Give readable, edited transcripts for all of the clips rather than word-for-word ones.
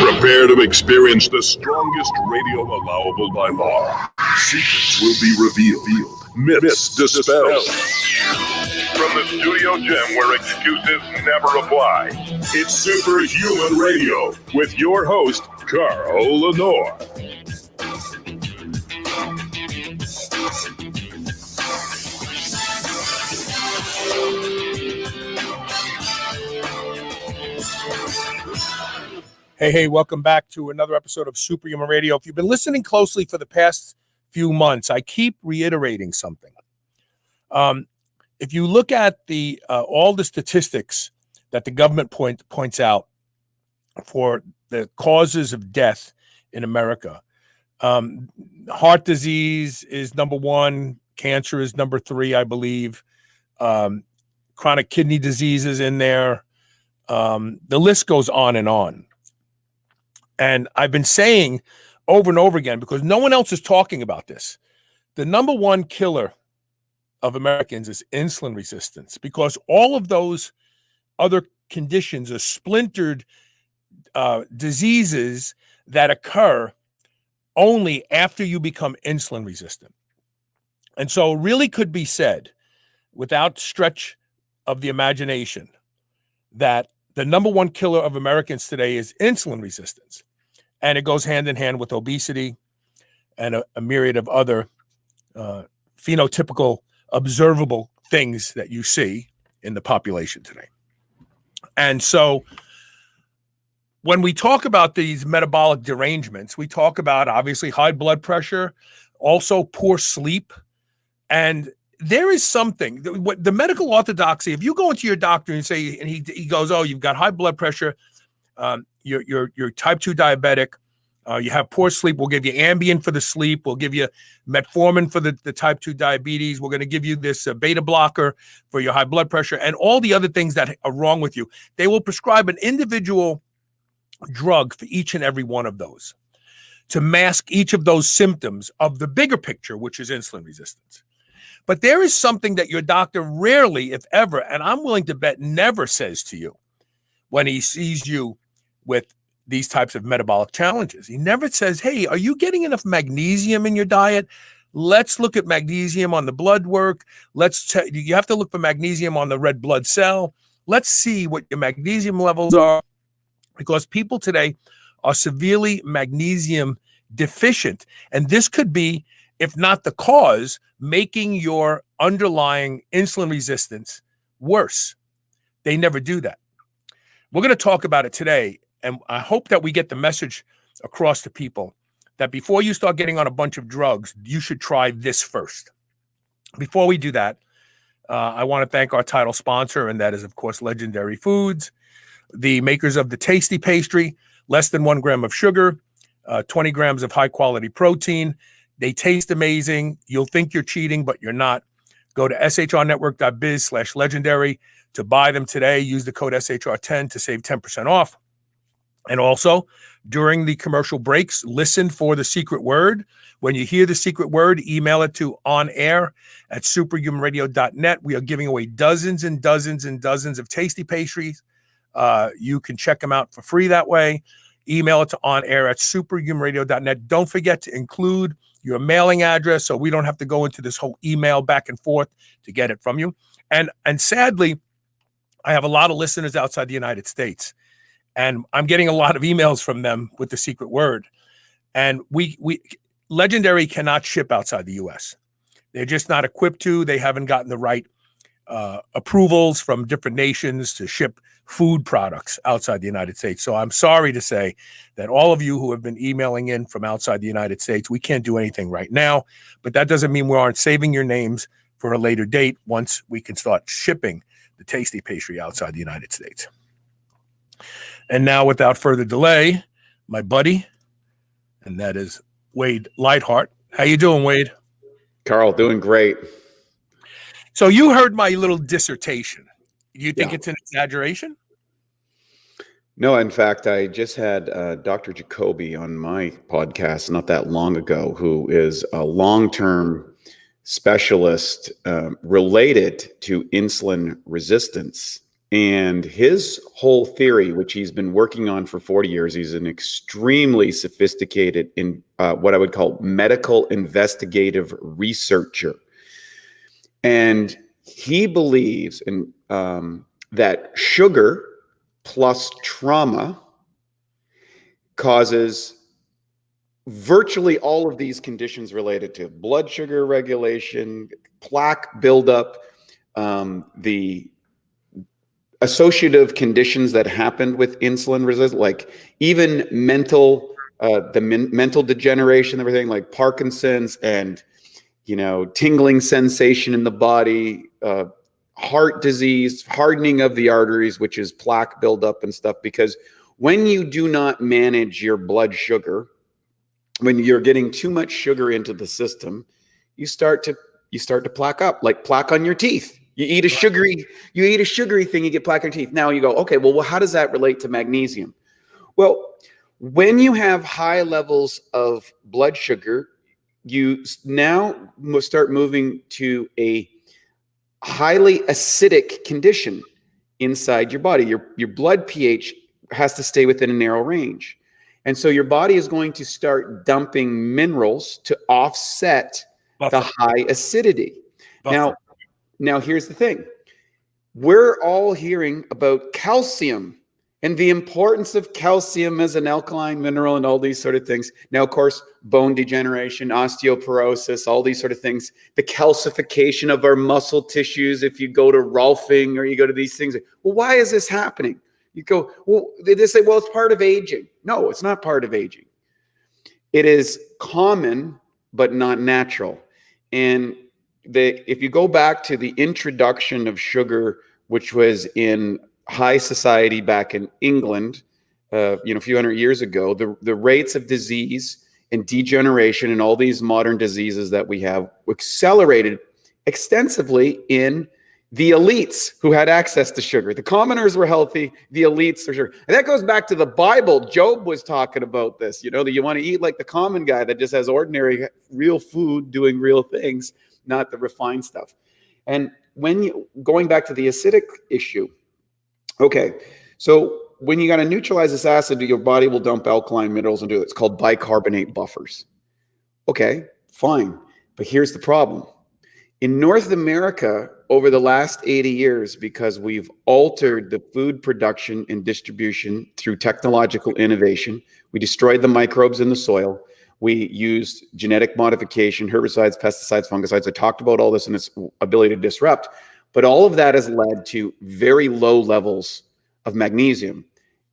Prepare to experience the strongest radio allowable by law. Secrets will be revealed. Myths dispelled. From the studio gym where excuses never apply, it's Superhuman Radio with your host, Carl Lenore. Hey, welcome back to another episode of Superhuman Radio. If you've been listening closely for the past few months, I keep reiterating something. If you look at the all the statistics that the government points out for the causes of death in America, heart disease is number one, cancer is number three, I believe. Chronic kidney disease is in there. The list goes on and on. And I've been saying over and over again, because no one else is talking about this, the number one killer of Americans is insulin resistance, because all of those other conditions are splintered diseases that occur only after you become insulin resistant. And so it really could be said, without stretch of the imagination, that the number one killer of Americans today is insulin resistance. And it goes hand in hand with obesity and a myriad of other phenotypical, observable things that you see in the population today. And so when we talk about these metabolic derangements, we talk about obviously high blood pressure, also poor sleep. And there is something, the medical orthodoxy, if you go into your doctor and say, and he goes, oh, you've got high blood pressure, you're type 2 diabetic, you have poor sleep, we'll give you Ambien for the sleep, we'll give you metformin for the type 2 diabetes, we're going to give you this beta blocker for your high blood pressure, and all the other things that are wrong with you. They will prescribe an individual drug for each and every one of those to mask each of those symptoms of the bigger picture, which is insulin resistance. But there is something that your doctor rarely, if ever, and I'm willing to bet never says to you when he sees you with these types of metabolic challenges. He never says, hey, are you getting enough magnesium in your diet? Let's look at magnesium on the blood work. You have to look for magnesium on the red blood cell. Let's see what your magnesium levels are, because people today are severely magnesium deficient. And this could be, if not the cause, making your underlying insulin resistance worse. They never do that. We're going to talk about it today, and I hope that we get the message across to people that before you start getting on a bunch of drugs, you should try this first. Before we do that, I want to thank our title sponsor, and that is, of course, Legendary Foods, the makers of the tasty pastry, less than 1 gram of sugar, 20 grams of high-quality protein. They taste amazing. You'll think you're cheating, but you're not. Go to shrnetwork.biz/legendary to buy them today. Use the code SHR10 to save 10% off. And also, during the commercial breaks, listen for the secret word. When you hear the secret word, email it to onair@superhumanradio.net. We are giving away dozens and dozens and dozens of tasty pastries. You can check them out for free that way. Email it to onair@superhumanradio.net. Don't forget to include your mailing address so we don't have to go into this whole email back and forth to get it from you. And sadly, I have a lot of listeners outside the United States, and I'm getting a lot of emails from them with the secret word. And we Legendary cannot ship outside the U.S. They're just not equipped to. They haven't gotten the right approvals from different nations to ship food products outside the United States. So I'm sorry to say that all of you who have been emailing in from outside the United States, we can't do anything right now, but that doesn't mean we aren't saving your names for a later date once we can start shipping the tasty pastry outside the United States. And now, without further delay, my buddy, and that is Wade Lightheart. How you doing, Wade? Carl, doing great. So you heard my little dissertation. You think Yeah. it's an exaggeration? No, in fact, I just had Dr. Jacoby on my podcast not that long ago, who is a long-term specialist related to insulin resistance. And his whole theory, which he's been working on for 40 years, he's an extremely sophisticated in what I would call medical investigative researcher. And he believes in that sugar plus trauma causes virtually all of these conditions related to blood sugar regulation, plaque buildup, the associative conditions that happened with insulin resistance, like even mental degeneration, everything like Parkinson's and tingling sensation in the body, heart disease, hardening of the arteries, which is plaque buildup and stuff. Because when you do not manage your blood sugar, when you're getting too much sugar into the system, you start to plaque up, like plaque on your teeth. You eat a sugary thing, you get plaque on your teeth. Now you go, okay, well, how does that relate to magnesium? Well, when you have high levels of blood sugar, you now start moving to a highly acidic condition inside your body. Your blood pH has to stay within a narrow range. And so your body is going to start dumping minerals to offset the high acidity. Now here's the thing. We're all hearing about calcium and the importance of calcium as an alkaline mineral and all these sort of things. Now, of course, bone degeneration, osteoporosis, all these sort of things, the calcification of our muscle tissues. If you go to Rolfing or you go to these things, well, why is this happening? You go, well, they just say, well, it's part of aging. No, it's not part of aging. It is common, but not natural. And if you go back to the introduction of sugar, which was in high society back in England, a few hundred years ago, the rates of disease and degeneration and all these modern diseases that we have accelerated extensively in the elites who had access to sugar. The commoners were healthy, the elites are sugar. And that goes back to the Bible. Job was talking about this, that you want to eat like the common guy that just has ordinary, real food, doing real things, not the refined stuff. And going back to the acidic issue, okay, so when you got to neutralize this acid, your body will dump alkaline minerals and do it. It's called bicarbonate buffers. Okay, fine. But here's the problem. In North America, over the last 80 years, because we've altered the food production and distribution through technological innovation, we destroyed the microbes in the soil. We used genetic modification, herbicides, pesticides, fungicides. I talked about all this and its ability to disrupt. But all of that has led to very low levels of magnesium.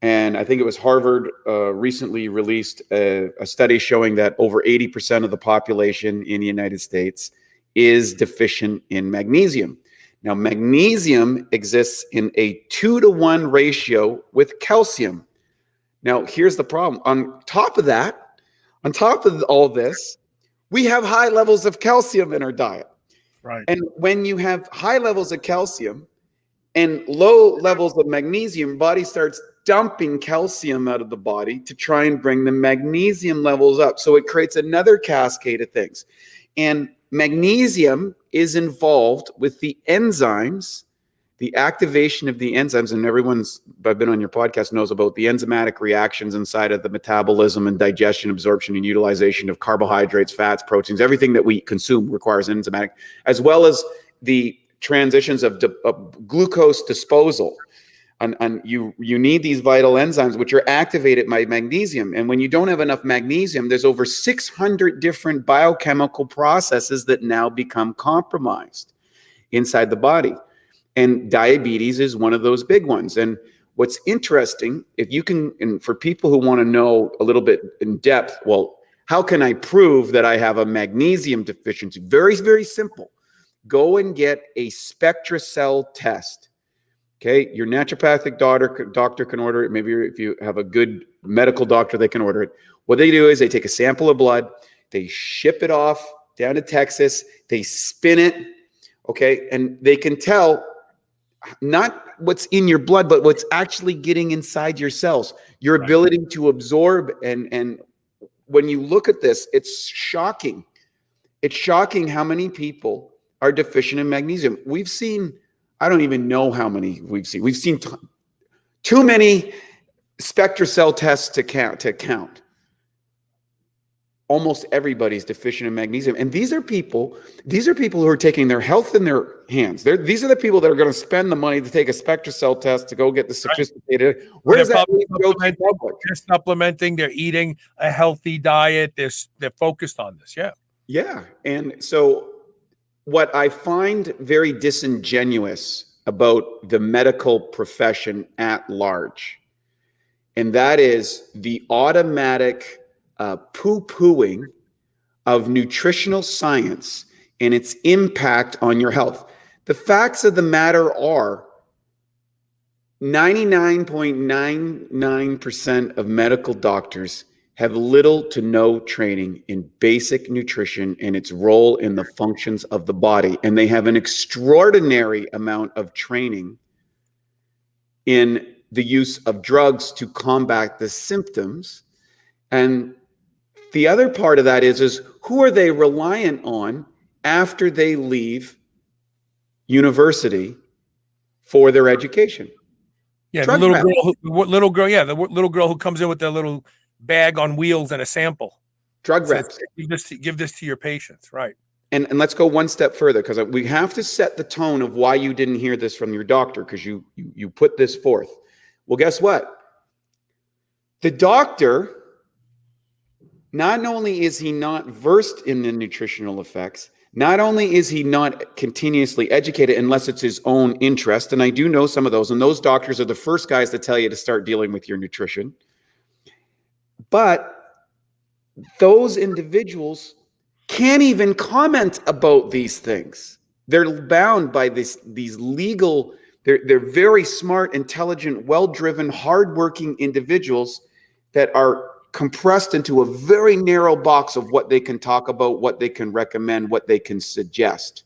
And I think it was Harvard recently released a study showing that over 80% of the population in the United States is deficient in magnesium. Now, magnesium exists in a 2-to-1 ratio with calcium. Now, here's the problem. On top of all this, we have high levels of calcium in our diet. Right. And when you have high levels of calcium and low levels of magnesium, body starts dumping calcium out of the body to try and bring the magnesium levels up. So it creates another cascade of things. And magnesium is involved with the enzymes, the activation of the enzymes. And I've been on your podcast, knows about the enzymatic reactions inside of the metabolism and digestion, absorption, and utilization of carbohydrates, fats, proteins. Everything that we consume requires enzymatic, as well as the transitions of glucose disposal. And you need these vital enzymes, which are activated by magnesium. And when you don't have enough magnesium, there's over 600 different biochemical processes that now become compromised inside the body. And diabetes is one of those big ones. And what's interesting, if you can, and for people who want to know a little bit in depth, well, how can I prove that I have a magnesium deficiency? Very, very simple. Go and get a SpectraCell test. Okay, your naturopathic doctor can order it. Maybe if you have a good medical doctor, they can order it. What they do is they take a sample of blood, they ship it off down to Texas. They spin it, okay? And they can tell not what's in your blood, but what's actually getting inside your cells, your ability to absorb. And when you look at this, it's shocking. It's shocking how many people are deficient in magnesium. We've seen, I don't even know how many we've seen. We've seen too many SpectraCell tests to count. Almost everybody's deficient in magnesium. And these are people who are taking their health in their hands. These are the people that are going to spend the money to take a SpectraCell test to go get the sophisticated. Where does that go to public? They're supplementing, they're eating a healthy diet, they're focused on this. Yeah. Yeah. And so what I find very disingenuous about the medical profession at large, and that is the automatic poo-pooing of nutritional science and its impact on your health. The facts of the matter are 99.99% of medical doctors have little to no training in basic nutrition and its role in the functions of the body. And they have an extraordinary amount of training in the use of drugs to combat the symptoms. And the other part of that is who are they reliant on after they leave university for their education? Yeah, the little girl who comes in with their little bag on wheels and a sample. Drug reps. Give this to your patients, right? And let's go one step further, because we have to set the tone of why you didn't hear this from your doctor, because you put this forth. Well, guess what? The doctor, not only is he not versed in the nutritional effects, not only is he not continuously educated unless it's his own interest, and I do know some of those, and those doctors are the first guys to tell you to start dealing with your nutrition, but those individuals can't even comment about these things. They're bound by these legal, they're very smart, intelligent, well-driven, hardworking individuals that are compressed into a very narrow box of what they can talk about, what they can recommend, what they can suggest.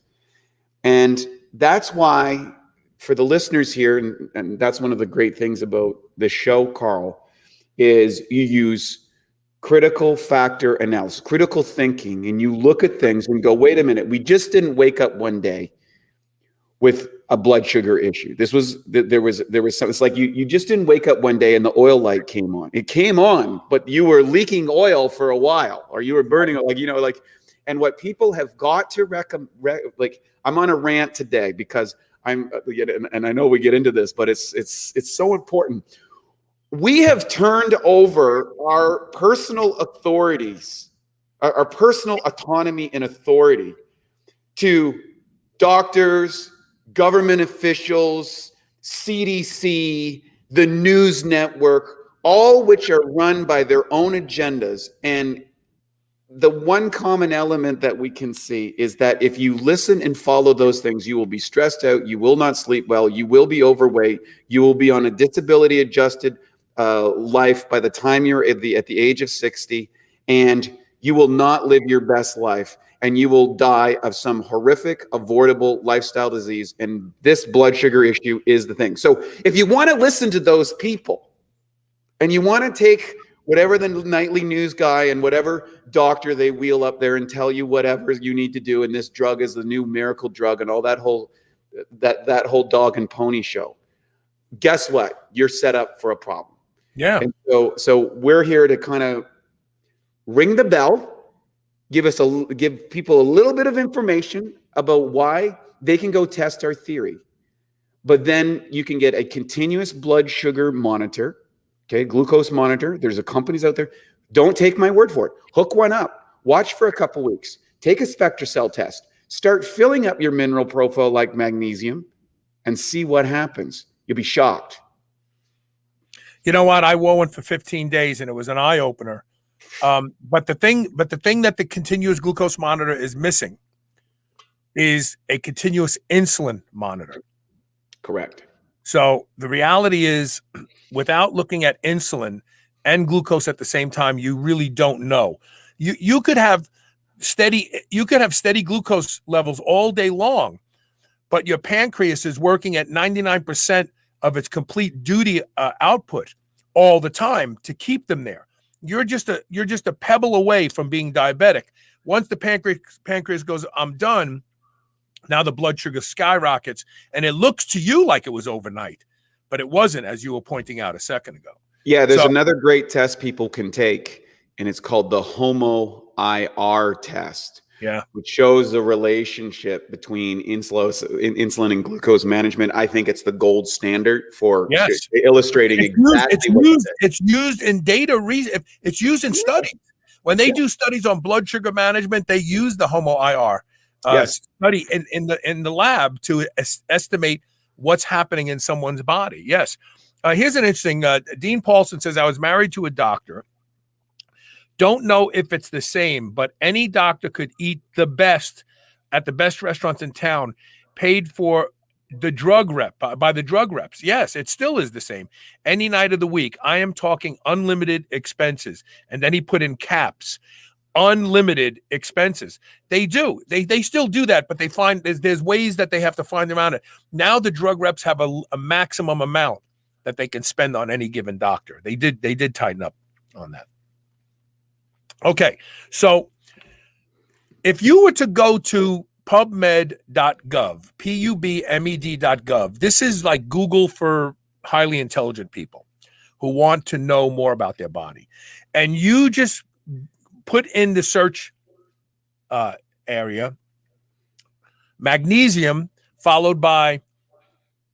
And that's why, for the listeners here, and that's one of the great things about this show, Carl, is you use critical factor analysis, critical thinking, and you look at things and go, wait a minute, we just didn't wake up one day with a blood sugar issue. There was something. It's like you just didn't wake up one day and the oil light came on. It came on, but you were leaking oil for a while, or you were burning it, and what people have got to I'm on a rant today because and I know we get into this, but it's so important. We have turned over our personal authorities, our personal autonomy and authority to doctors, government officials, CDC, the news network, all which are run by their own agendas. And the one common element that we can see is that if you listen and follow those things, you will be stressed out, you will not sleep well, you will be overweight, you will be on a disability adjusted life by the time you're at the age of 60, and you will not live your best life, and you will die of some horrific, avoidable lifestyle disease. And this blood sugar issue is the thing. So if you want to listen to those people, and you want to take whatever the nightly news guy and whatever doctor they wheel up there and tell you whatever you need to do, and this drug is the new miracle drug, and all that whole dog and pony show, guess what? You're set up for a problem. Yeah. And so we're here to kind of ring the bell, give people a little bit of information about why they can go test our theory. But then you can get a continuous blood sugar monitor, okay, glucose monitor. There's companies out there. Don't take my word for it. Hook one up. Watch for a couple weeks. Take a SpectraCell test. Start filling up your mineral profile like magnesium and see what happens. You'll be shocked. You know what? I wore one for 15 days and it was an eye opener. But the thing that the continuous glucose monitor is missing is a continuous insulin monitor. Correct. So the reality is, without looking at insulin and glucose at the same time, you really don't know. You could have you could have steady glucose levels all day long, but your pancreas is working at 99% of its complete duty output all the time to keep them there. You're just a pebble away from being diabetic. Once the pancreas goes, I'm done, now the blood sugar skyrockets, and it looks to you like it was overnight, but it wasn't, as you were pointing out a second ago. Yeah, there's another great test people can take, and it's called the HOMO-IR test. Yeah, which shows the relationship between insulin and glucose management. I think it's the gold standard for illustrating it's used in data. It's used in studies. When they do studies on blood sugar management, they use the HOMO-IR study in the lab to estimate what's happening in someone's body. Yes. Here's an interesting. Dean Paulson says, I was married to a doctor. Don't know if it's the same, but any doctor could eat the best at the best restaurants in town, paid for the drug rep by the drug reps. Yes, it still is the same. Any night of the week, I am talking unlimited expenses. And then he put in caps, unlimited expenses. They do. They still do that, but they find there's ways that they have to find around it. Now the drug reps have a maximum amount that they can spend on any given doctor. They did tighten up on that. Okay, so if you were to go to pubmed.gov, pubmed.gov, this is like Google for highly intelligent people who want to know more about their body. And you just put in the search area, magnesium followed by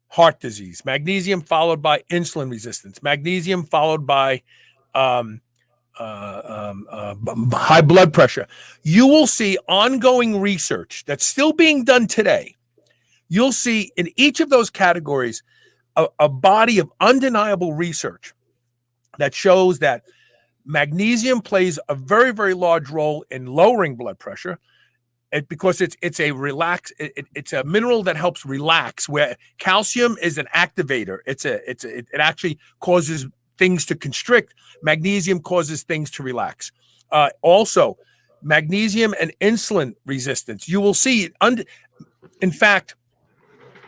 heart disease, magnesium followed by insulin resistance, magnesium followed by high blood pressure. You will see ongoing research that's still being done today. You'll see in each of those categories a body of undeniable research that shows that magnesium plays a very, very large role in lowering blood pressure, because it's a mineral that helps relax, where calcium is an activator. It actually causes things to constrict. Magnesium causes things to relax. Also, magnesium and insulin resistance. You will see, in fact,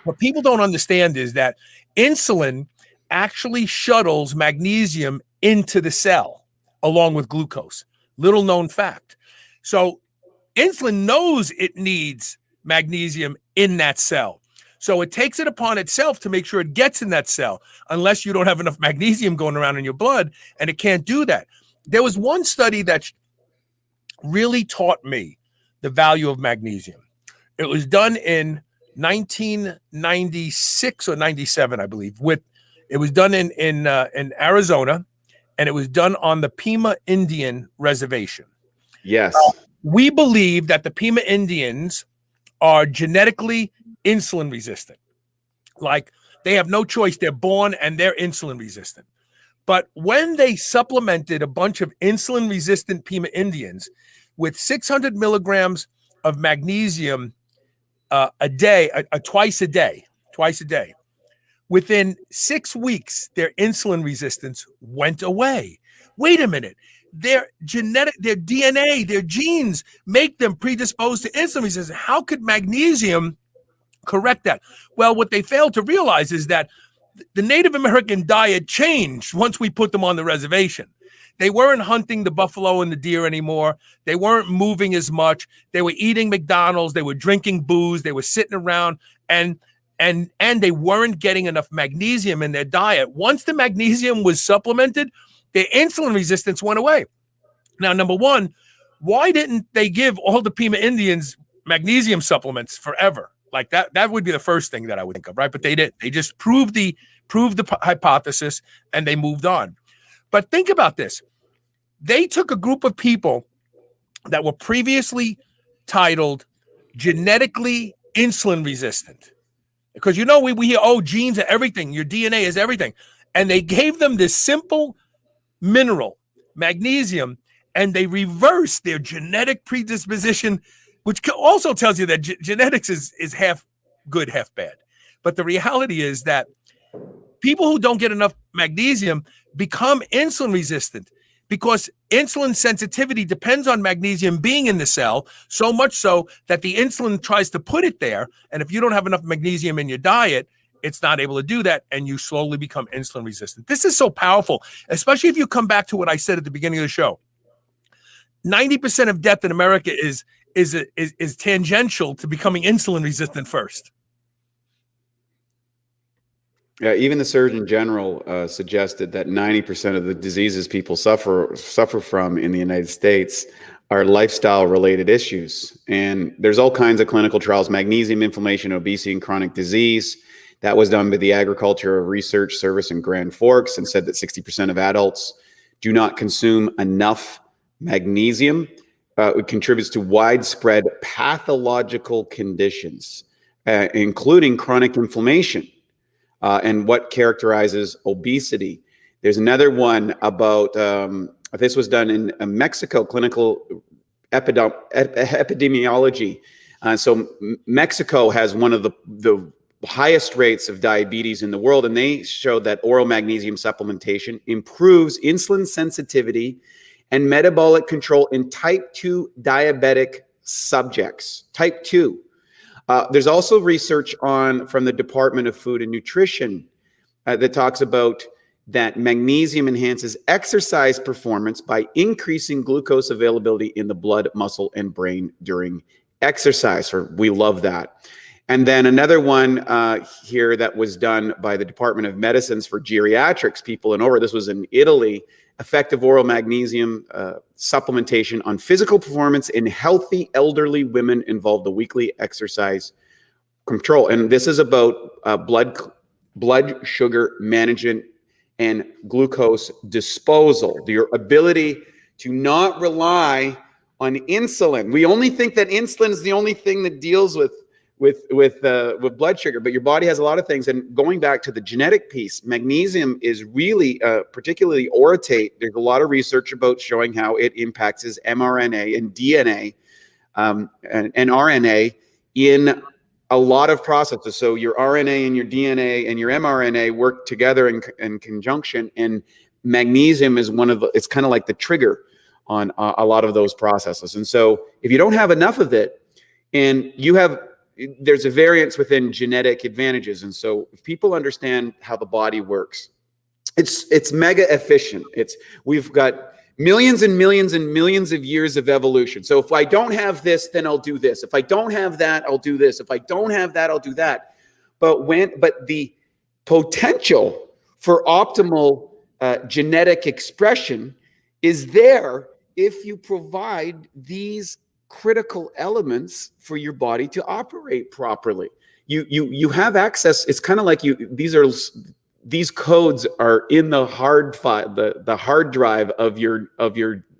what people don't understand is that insulin actually shuttles magnesium into the cell along with glucose. Little known fact. So insulin knows it needs magnesium in that cell. So it takes it upon itself to make sure it gets in that cell, unless you don't have enough magnesium going around in your blood, and it can't do that. There was one study that really taught me the value of magnesium. It was done in 1996 or 97, I believe. It was done in Arizona, and it was done on the Pima Indian reservation. Yes. We believe that the Pima Indians are genetically insulin resistant. Like, they have no choice. They're born and they're insulin resistant. But when they supplemented a bunch of insulin resistant Pima Indians with 600 milligrams of magnesium a day, twice a day, within 6 weeks, their insulin resistance went away. Wait a minute. Their DNA, their genes make them predisposed to insulin resistance. How could magnesium correct that? Well, what they failed to realize is that the Native American diet changed once we put them on the reservation. They weren't hunting the buffalo and the deer anymore. They weren't moving as much. They were eating McDonald's. They were drinking booze. They were sitting around, and they weren't getting enough magnesium in their diet. Once the magnesium was supplemented, their insulin resistance went away. Now, number one, why didn't they give all the Pima Indians magnesium supplements forever? Like that would be the first thing that I would think of, right? But they didn't. They just proved the hypothesis, and they moved on. But think about this. They took a group of people that were previously titled genetically insulin resistant. Because, we hear, genes are everything. Your DNA is everything. And they gave them this simple mineral, magnesium, and they reversed their genetic predisposition, which also tells you that genetics is half good, half bad. But the reality is that people who don't get enough magnesium become insulin resistant because insulin sensitivity depends on magnesium being in the cell, so much so that the insulin tries to put it there. And if you don't have enough magnesium in your diet, it's not able to do that, and you slowly become insulin resistant. This is so powerful, especially if you come back to what I said at the beginning of the show. 90% of death in America is tangential to becoming insulin resistant first. Yeah, even the Surgeon General suggested that 90% of the diseases people suffer from in the United States are lifestyle-related issues. And there's all kinds of clinical trials: magnesium, inflammation, obesity, and chronic disease. That was done by the Agricultural Research Service in Grand Forks, and said that 60% of adults do not consume enough magnesium. It contributes to widespread pathological conditions, including chronic inflammation. And what characterizes obesity. There's another one about, this was done in Mexico, clinical epidemiology. So Mexico has one of the highest rates of diabetes in the world, and they showed that oral magnesium supplementation improves insulin sensitivity and metabolic control in type 2 diabetic subjects. Type 2. There's also research from the Department of Food and Nutrition that talks about that magnesium enhances exercise performance by increasing glucose availability in the blood, muscle, and brain during exercise. We love that. And then another one here that was done by the Department of Medicines for geriatrics, people in over. This was in Italy. Effective oral magnesium supplementation on physical performance in healthy elderly women involved the weekly exercise control. And this is about blood sugar management and glucose disposal, your ability to not rely on insulin. We only think that insulin is the only thing that deals with blood sugar, but your body has a lot of things. And going back to the genetic piece, magnesium is really, particularly orotate. There's a lot of research about showing how it impacts mRNA and DNA and RNA in a lot of processes. So your RNA and your DNA and your mRNA work together in conjunction, and magnesium is it's kind of like the trigger on a lot of those processes. And so if you don't have enough of it, and there's a variance within genetic advantages. And so if people understand how the body works, it's mega efficient. We've got millions and millions and millions of years of evolution. So if I don't have this, then I'll do this. If I don't have that, I'll do this. If I don't have that, I'll do that. But the potential for optimal genetic expression is there if you provide these critical elements for your body to operate properly. You have access. It's kind of like these codes are in the hard file, the hard drive of your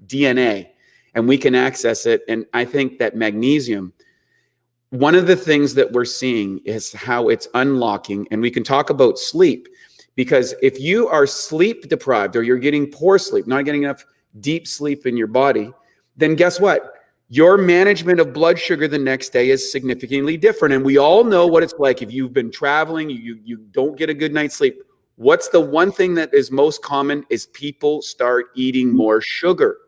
DNA, and we can access it. And I think that magnesium, one of the things that we're seeing is how it's unlocking, and we can talk about sleep, because if you are sleep deprived or you're getting poor sleep, not getting enough deep sleep in your body, then guess what? Your management of blood sugar the next day is significantly different. And we all know what it's like if you've been traveling, you don't get a good night's sleep. What's the one thing that is most common is people start eating more sugar.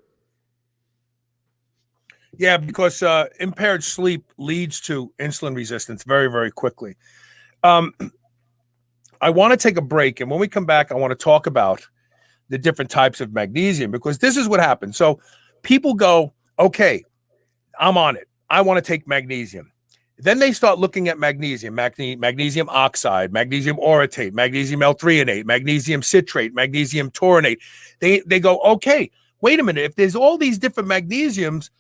Yeah, because impaired sleep leads to insulin resistance very, very quickly. I want to take a break. And when we come back, I want to talk about the different types of magnesium, because this is what happens. So people go, okay, I'm on it. I want to take magnesium. Then they start looking at magnesium oxide, magnesium orotate, magnesium L-threonate, magnesium citrate, magnesium tauronate. They go, okay, wait a minute. If there's all these different magnesiums,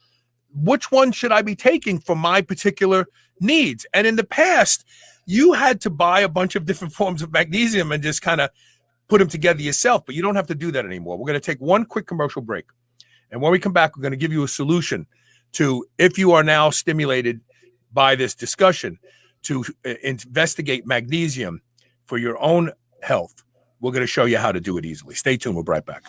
which one should I be taking for my particular needs? And in the past, you had to buy a bunch of different forms of magnesium and just kind of put them together yourself, but you don't have to do that anymore. We're going to take one quick commercial break. And when we come back, we're going to give you a solution to, if you are now stimulated by this discussion, to investigate magnesium for your own health. We're going to show you how to do it easily. Stay tuned. We'll be right back.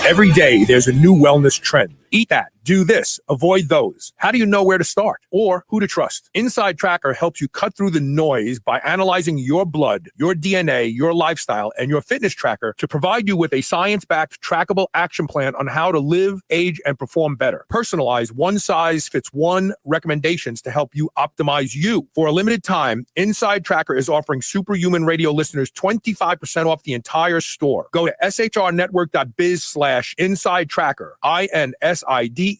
Every day, there's a new wellness trend. Eat that. Do this. Avoid those. How do you know where to start or who to trust? Inside Tracker helps you cut through the noise by analyzing your blood, your DNA, your lifestyle, and your fitness tracker to provide you with a science-backed, trackable action plan on how to live, age, and perform better. Personalized, one-size-fits-one recommendations to help you optimize you. For a limited time, Inside Tracker is offering Superhuman Radio listeners 25% off the entire store. Go to shrnetwork.biz/inside tracker, INSIDETRACKER,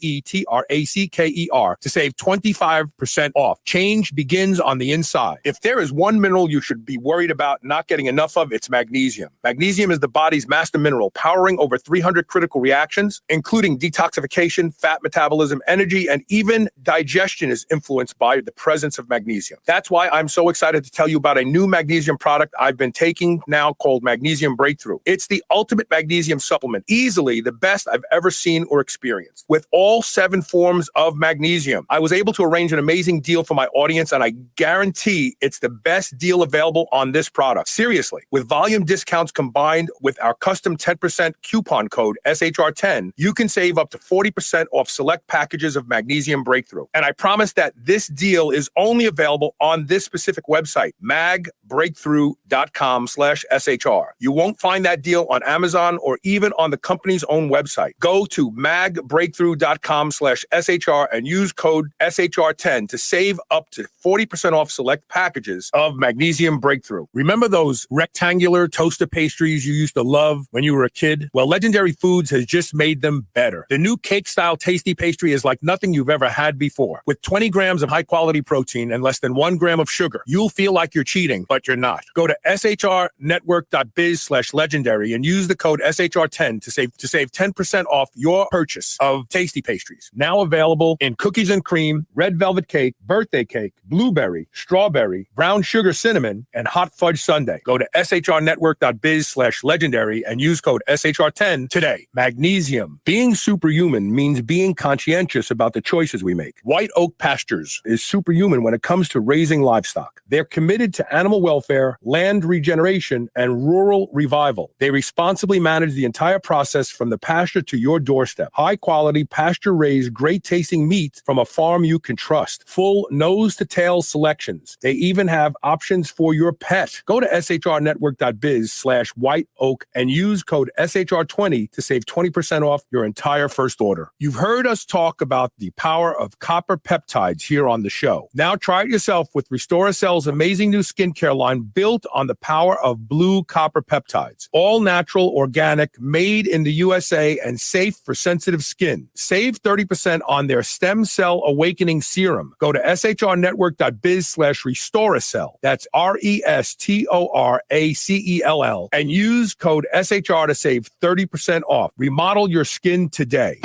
to save 25% off. Change begins on the inside. If there is one mineral you should be worried about not getting enough of, it's magnesium. Magnesium is the body's master mineral, powering over 300 critical reactions, including detoxification, fat metabolism, energy, and even digestion is influenced by the presence of magnesium. That's why I'm so excited to tell you about a new magnesium product I've been taking now called Magnesium Breakthrough. It's the ultimate magnesium supplement, easily the best I've ever seen or experienced. With all 7 forms of magnesium, I was able to arrange an amazing deal for my audience, and I guarantee it's the best deal available on this product. Seriously, with volume discounts combined with our custom 10% coupon code SHR10, you can save up to 40% off select packages of Magnesium Breakthrough. And I promise that this deal is only available on this specific website, magbreakthrough.com/SHR. You won't find that deal on Amazon or even on the company's own website. Go to magbreakthrough.com/SHR and use code SHR10 to save up to 40% off select packages of Magnesium Breakthrough. Remember those rectangular toaster pastries you used to love when you were a kid? Well, Legendary Foods has just made them better. The new cake-style tasty pastry is like nothing you've ever had before. With 20 grams of high-quality protein and less than 1 gram of sugar, you'll feel like you're cheating, but you're not. Go to shrnetwork.biz/legendary and use the code SHR10 to save 10% off your purchase of tasty pastries. Now available in cookies and cream, red velvet cake, birthday cake, blueberry, strawberry, brown sugar cinnamon, and hot fudge sundae. Go to shrnetwork.biz/legendary and use code SHR10 today. Magnesium. Being superhuman means being conscientious about the choices we make. White Oak Pastures is superhuman when it comes to raising livestock. They're committed to animal welfare, land regeneration, and rural revival. They responsibly manage the entire process from the pasture to your doorstep. High quality, pasture raised, great tasting meat from a farm you can trust. Full nose to tail selections. They even have options for your pet. Go to shrnetwork.biz/white oak and use code SHR20 to save 20% off your entire first order. You've heard us talk about the power of copper peptides here on the show. Now try it yourself with RestoraCell's amazing new skincare line built on the power of blue copper peptides. All natural, organic, made in the USA, and safe for sensitive skin. Save 30% on their Stem Cell Awakening Serum. Go to shrnetwork.biz/RestoraCell. That's RestoraCell and use code SHR to save 30% off. Remodel your skin today.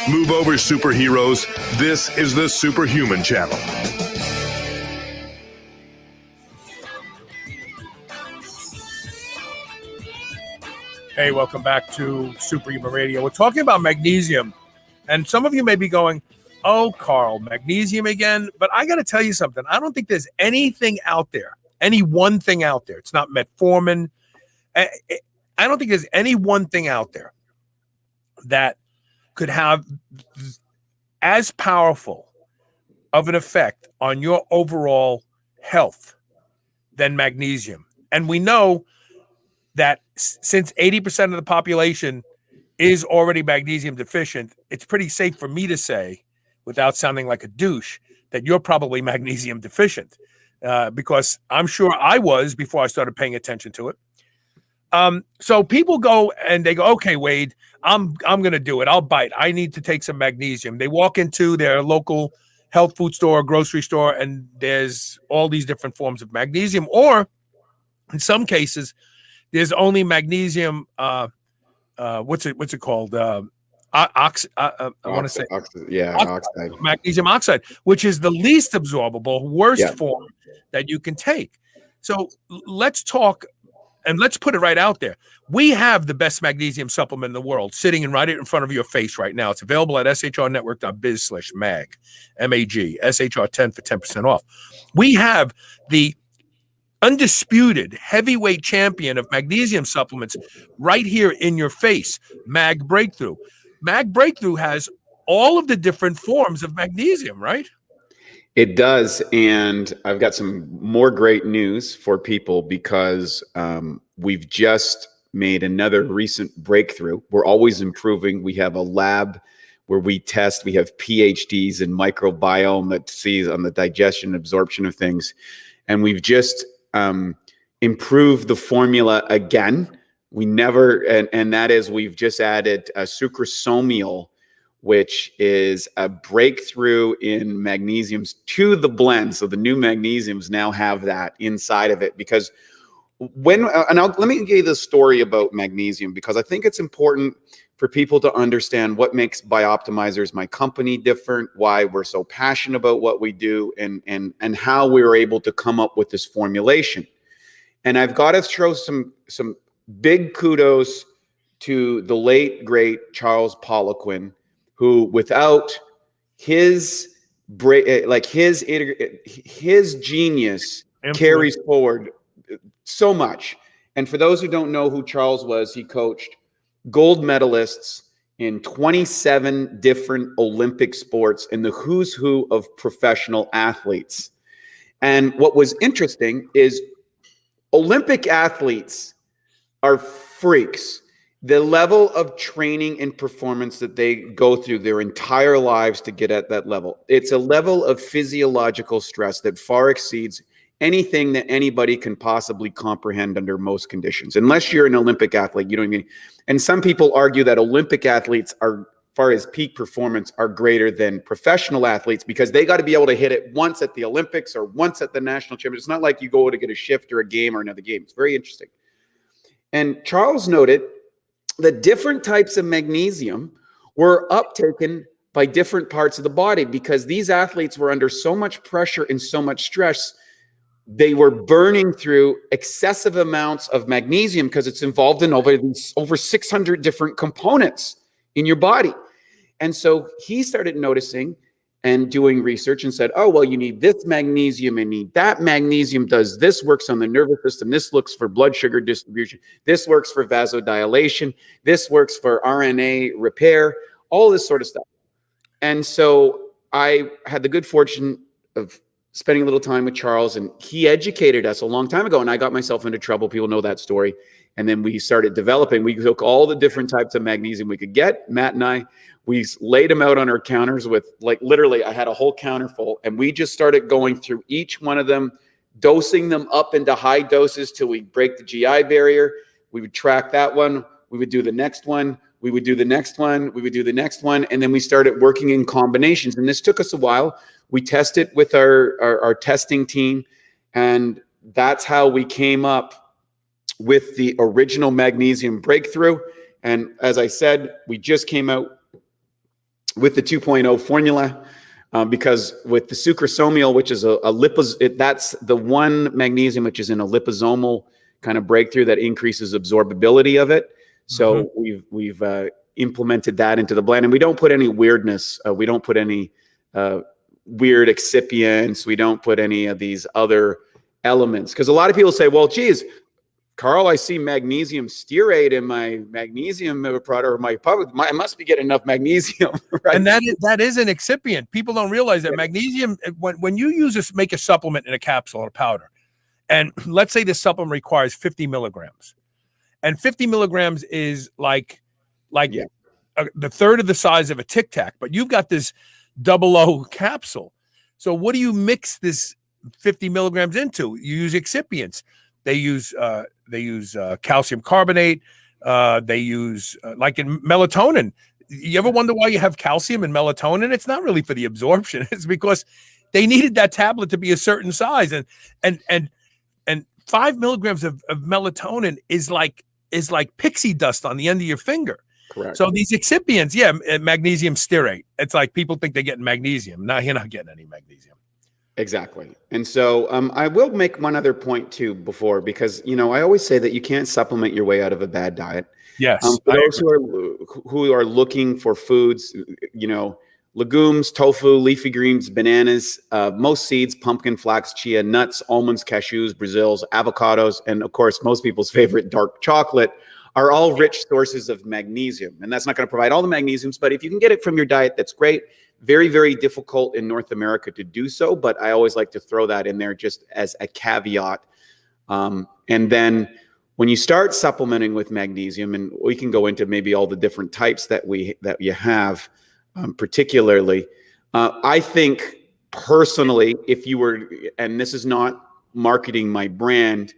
Move over, superheroes. This is the Superhuman Channel. Hey, welcome back to Superhuman Radio. We're talking about magnesium, and some of you may be going, oh, Carl, magnesium again? But I got to tell you something. I don't think there's anything out there, any one thing out there. It's not metformin. I don't think there's any one thing out there that could have as powerful of an effect on your overall health than magnesium. And we know that since 80% of the population is already magnesium deficient, it's pretty safe for me to say, without sounding like a douche, that you're probably magnesium deficient, because I'm sure I was before I started paying attention to it. So people go and they go, okay, Wade, I'm going to do it. I'll bite. I need to take some magnesium. They walk into their local health food store, grocery store, and there's all these different forms of magnesium, or in some cases, there's only magnesium. What's it called? Oxide. Magnesium oxide, which is the least absorbable, worst form that you can take. So let's talk, and let's put it right out there. We have the best magnesium supplement in the world sitting right in front of your face right now. It's available at shrnetwork.biz/mag, MAG, SHR10 for 10% off. We have the undisputed heavyweight champion of magnesium supplements right here in your face, Mag Breakthrough. Mag Breakthrough has all of the different forms of magnesium, right? It does. And I've got some more great news for people because we've just made another recent breakthrough. We're always improving. We have a lab where we test. We have PhDs in microbiome that sees on the digestion, absorption of things. And we've just improved the formula again. We never, and that is, we've just added a sucrosomial, which is a breakthrough in magnesiums to the blend. So the new magnesiums now have that inside of it, because let me give you the story about magnesium, because I think it's important for people to understand what makes Bioptimizers, my company, different, why we're so passionate about what we do, and how we were able to come up with this formulation. And I've got to throw some big kudos to the late, great Charles Poliquin, who, without his his genius, carries forward so much. And for those who don't know who Charles was, he coached gold medalists in 27 different Olympic sports in the who's who of professional athletes. And what was interesting is Olympic athletes are freaks. The level of training and performance that they go through their entire lives to get at that level, it's a level of physiological stress that far exceeds anything that anybody can possibly comprehend under most conditions. Unless you're an Olympic athlete, you don't even. And some people argue that Olympic athletes are, far as peak performance, are greater than professional athletes because they got to be able to hit it once at the Olympics or once at the national championship. It's not like you go to get a shift or a game or another game. It's very interesting. And Charles noted that different types of magnesium were uptaken by different parts of the body because these athletes were under so much pressure and so much stress. They were burning through excessive amounts of magnesium because it's involved in over 600 different components in your body. And so he started noticing and doing research and said, oh, well, you need this magnesium and need that magnesium does this, works on the nervous system. This looks for blood sugar distribution. This works for vasodilation. This works for RNA repair, all this sort of stuff. And so I had the good fortune of spending a little time with Charles, and he educated us a long time ago, and I got myself into trouble. People know that story. And then we started developing. We took all the different types of magnesium we could get. Matt and I, we laid them out on our counters with, like, literally, I had a whole counter full, and we just started going through each one of them, dosing them up into high doses till we break the GI barrier. We would track that one. We would do the next one. We would do the next one. We would do the next one. And then we started working in combinations. And this took us a while. We tested with our testing team. And that's how we came up with the original magnesium breakthrough. And as I said, we just came out with the 2.0 formula because with the sucrosomial, which is that's the one magnesium which is in a liposomal kind of breakthrough that increases absorbability of it. So we've implemented that into the blend, and we don't put any weirdness. We don't put any weird excipients. We don't put any of these other elements, because a lot of people say, well, geez, Carl, I see magnesium stearate in my magnesium product, or I must be getting enough magnesium, right? And that is an excipient. People don't realize that magnesium, when you make a supplement in a capsule or a powder, and let's say this supplement requires 50 milligrams, and 50 milligrams is like the third of the size of a Tic Tac, but you've got this 00 capsule. So what do you mix this 50 milligrams into? You use excipients. They use calcium carbonate. They use like in melatonin. You ever wonder why you have calcium in melatonin? It's not really for the absorption. It's because they needed that tablet to be a certain size, and 5 milligrams of melatonin is like pixie dust on the end of your finger. Correct. So these excipients, magnesium stearate. It's like people think they're getting magnesium. No, you're not getting any magnesium. Exactly. And so I will make one other point too before, because, I always say that you can't supplement your way out of a bad diet. Yes. For those who are looking for foods, legumes, tofu, leafy greens, bananas, most seeds, pumpkin, flax, chia, nuts, almonds, cashews, Brazils, avocados, and of course, most people's favorite dark chocolate are all rich sources of magnesium. And that's not going to provide all the magnesiums, but if you can get it from your diet, that's great. Very, very difficult in North America to do so, but I always like to throw that in there just as a caveat. And then when you start supplementing with magnesium, and we can go into maybe all the different types that you have, particularly, I think personally, if you were, and this is not marketing my brand,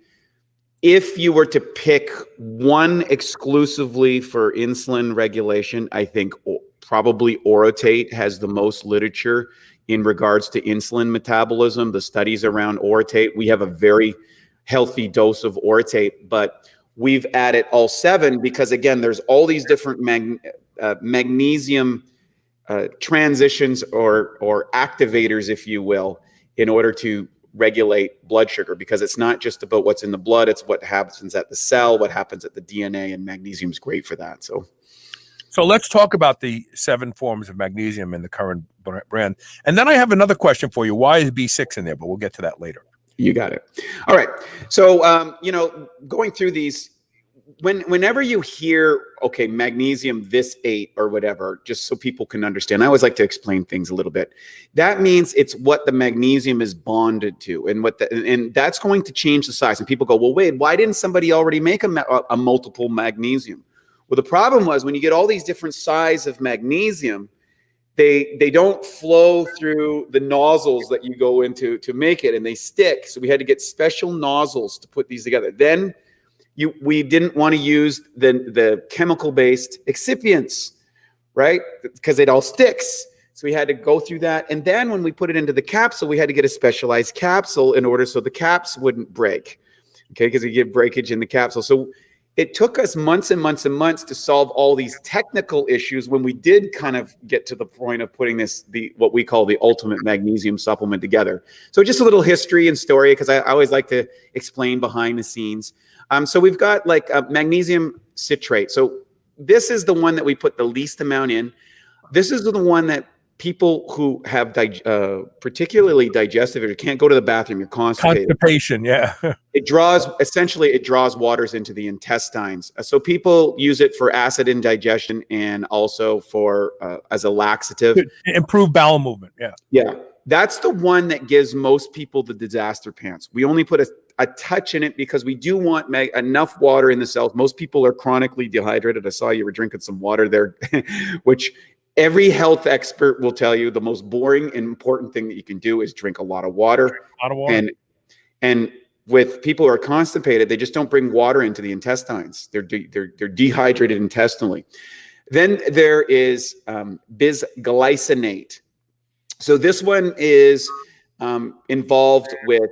if you were to pick one exclusively for insulin regulation, I think probably orotate has the most literature in regards to insulin metabolism. The studies around orotate, we have a very healthy dose of orotate, but we've added all 7 because, again, there's all these different magnesium transitions or activators, if you will, in order to regulate blood sugar, because it's not just about what's in the blood, it's what happens at the cell, what happens at the DNA, and magnesium is great for that. So let's talk about the 7 forms of magnesium in the current brand. And then I have another question for you. Why is B6 in there? But we'll get to that later. You got it. All right. So, going through these, whenever you hear, okay, magnesium, this 8 or whatever, just so people can understand, I always like to explain things a little bit. That means it's what the magnesium is bonded to, and that's going to change the size. And people go, well, wait, why didn't somebody already make a multiple magnesium? Well, the problem was when you get all these different size of magnesium, they don't flow through the nozzles that you go into to make it, and they stick. So we had to get special nozzles to put these together. Then we didn't want to use the chemical-based excipients, right? Because it all sticks. So we had to go through that. And then when we put it into the capsule, we had to get a specialized capsule in order so the caps wouldn't break, okay? Because you get breakage in the capsule. So it took us months and months and months to solve all these technical issues when we did kind of get to the point of putting what we call the ultimate magnesium supplement together. So just a little history and story, because I always like to explain behind the scenes. So we've got like magnesium citrate. So this is the one that we put the least amount in. This is the one that people who have particularly digestive, or can't go to the bathroom, you're constipated. Constipation, yeah. It draws waters into the intestines. So people use it for acid indigestion and also for as a laxative. Improve bowel movement, yeah. Yeah, that's the one that gives most people the disaster pants. We only put a touch in it because we do want enough water in the cells. Most people are chronically dehydrated. I saw you were drinking some water there, which every health expert will tell you the most boring and important thing that you can do is drink a lot of water. And with people who are constipated, they just don't bring water into the intestines. They're dehydrated intestinally. Then there is bisglycinate. So this one is involved with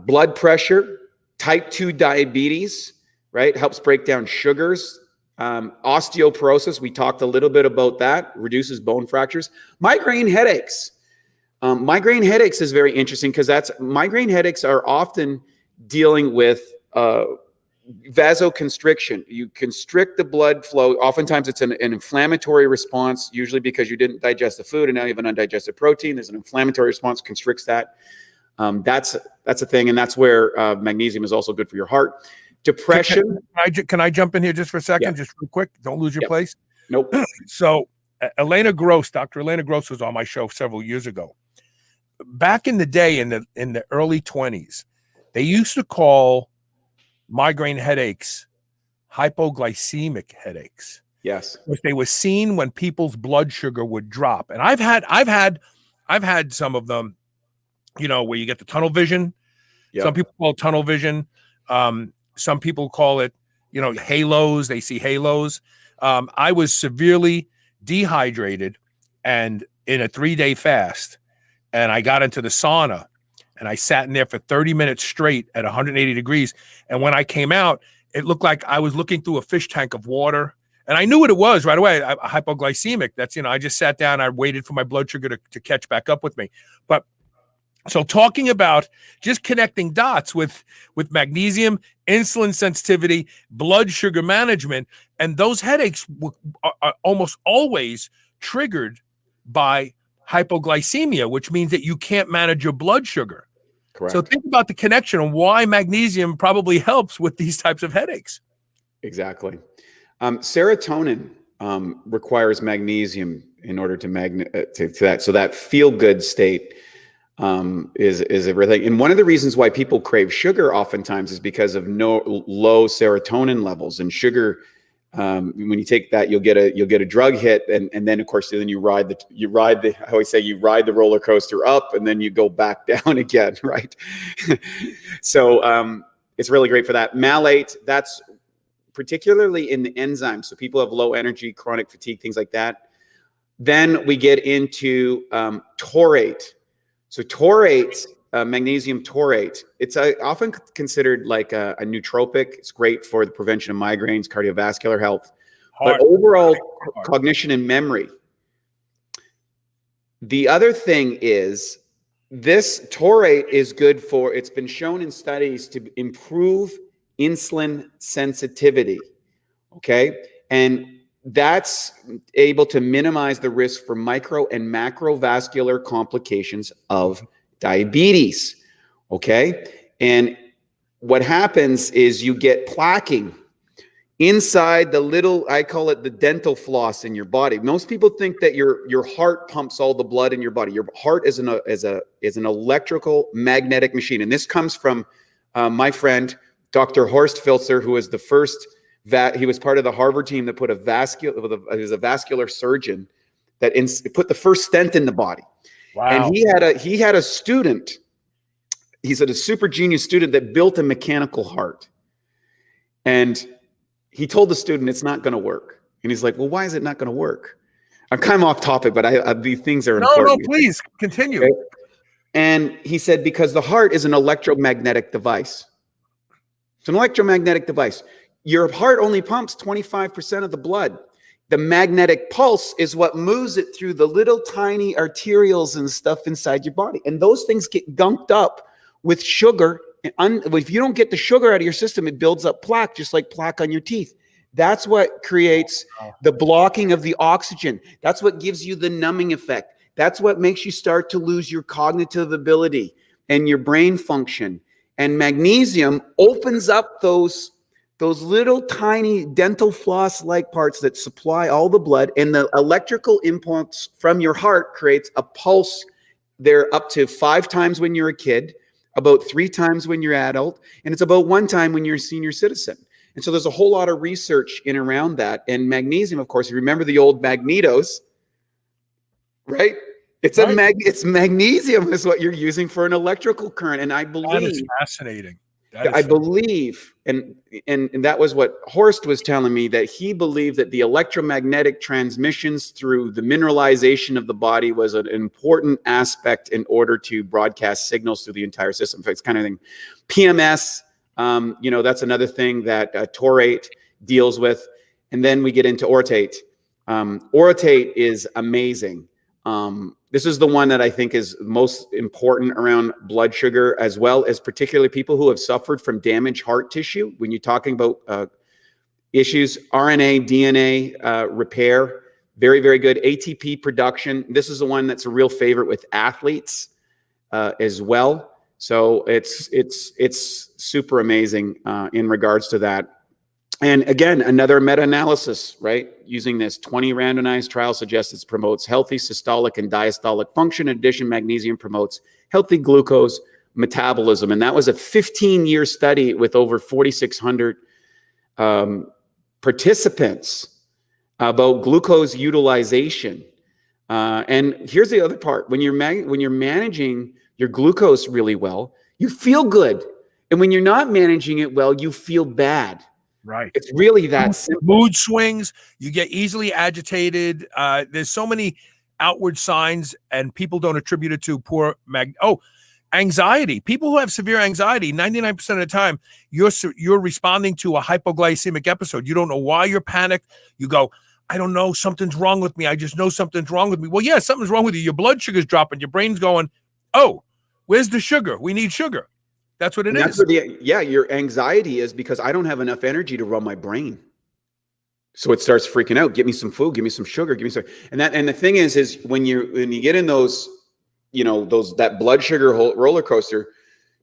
blood pressure, type 2 diabetes, right? Helps break down sugars. Osteoporosis, we talked a little bit about that, reduces bone fractures. Migraine headaches. Migraine headaches is very interesting because migraine headaches are often dealing with vasoconstriction. You constrict the blood flow. Oftentimes it's an inflammatory response, usually because you didn't digest the food and now you have an undigested protein. There's an inflammatory response, constricts that. That's a thing, and that's where magnesium is also good for your heart. Depression. Can I jump in here just for a second? Yeah. Just real quick. Don't lose your place. Nope. So Dr. Elena Gross was on my show several years ago. Back in the day, in the early 20s, they used to call migraine headaches hypoglycemic headaches. Yes. Because they were seen when people's blood sugar would drop. And I've had some of them, where you get the tunnel vision. Yep. Some people call it tunnel vision. Some people call it, halos. They see halos. I was severely dehydrated and in a 3-day fast, and I got into the sauna and I sat in there for 30 minutes straight at 180 degrees. And when I came out, it looked like I was looking through a fish tank of water. And I knew what it was right away. Hypoglycemic. That's, I just sat down. I waited for my blood sugar to catch back up with me. But so talking about just connecting dots with magnesium, insulin sensitivity, blood sugar management, and those headaches are almost always triggered by hypoglycemia, which means that you can't manage your blood sugar. Correct. So think about the connection and why magnesium probably helps with these types of headaches. Exactly. Serotonin requires magnesium in order to that. So that feel good state is everything. And one of the reasons why people crave sugar oftentimes is because of low serotonin levels. And sugar, when you take that, you'll get a drug hit, and then of course then you ride the I always say you ride the roller coaster up, and then you go back down again, right? So it's really great for that. Malate, that's particularly in the enzymes. So people have low energy, chronic fatigue, things like that. Then we get into taurate. So taurate, magnesium taurate, it's often considered like a nootropic. It's great for the prevention of migraines, cardiovascular health, but overall cognition and memory. The other thing is this taurate is good for, it's been shown in studies to improve insulin sensitivity, okay? And that's able to minimize the risk for micro and macrovascular complications of diabetes, okay? And what happens is you get plaquing inside the little, I call it the dental floss in your body. Most people think that your heart pumps all the blood in your body. Your heart is an electrical magnetic machine. And this comes from my friend, Dr. Horst Filzer, who was the first he was part of the Harvard team that put he was a vascular surgeon that put the first stent in the body. Wow. And he had a student, he's a super genius student that built a mechanical heart. And he told the student it's not going to work. And he's like, well, why is it not going to work? I'm kind of off topic, but these things are important. No, please continue. Okay? And he said, because the heart is an electromagnetic device. It's an electromagnetic device. Your heart only pumps 25% of the blood. The magnetic pulse is what moves it through the little tiny arterioles and stuff inside your body. And those things get gunked up with sugar. If you don't get the sugar out of your system, it builds up plaque, just like plaque on your teeth. That's what creates the blocking of the oxygen. That's what gives you the numbing effect. That's what makes you start to lose your cognitive ability and your brain function. And magnesium opens up those little tiny dental floss-like parts that supply all the blood, and the electrical impulse from your heart creates a pulse. They're up to 5 times when you're a kid, about 3 times when you're adult, and it's about 1 time when you're a senior citizen. And so there's a whole lot of research in around that. And magnesium, of course, if you remember the old magnetos, right? It's magnesium is what you're using for an electrical current. And I believe that is fascinating. I believe, and that was what Horst was telling me, that he believed that the electromagnetic transmissions through the mineralization of the body was an important aspect in order to broadcast signals through the entire system. In fact, it's kind of thing. PMS, that's another thing that taurate deals with. And then we get into ortate. Ortate is amazing. This is the one that I think is most important around blood sugar, as well as particularly people who have suffered from damaged heart tissue. When you're talking about issues, RNA, DNA repair, very, very good. ATP production. This is the one that's a real favorite with athletes as well. So it's super amazing in regards to that. And again, another meta-analysis, right? Using this 20 randomized trial suggests it promotes healthy systolic and diastolic function. In addition, magnesium promotes healthy glucose metabolism. And that was a 15-year study with over 4,600 participants about glucose utilization. And here's the other part. When you're managing your glucose really well, you feel good. And when you're not managing it well, you feel bad. Right. It's really that simple. Mood swings, you get easily agitated. There's so many outward signs, and people don't attribute it to poor anxiety. People who have severe anxiety, 99% of the time, you're responding to a hypoglycemic episode. You don't know why you're panicked. You go, I don't know, something's wrong with me. I just know something's wrong with me. Well, yeah, something's wrong with you. Your blood sugar's dropping. Your brain's going, oh, where's the sugar? We need sugar. That's what it is. That's what your anxiety is, because I don't have enough energy to run my brain. So it starts freaking out. Give me some food, give me some sugar, give me some. And the thing is when you get in those, that blood sugar roller coaster,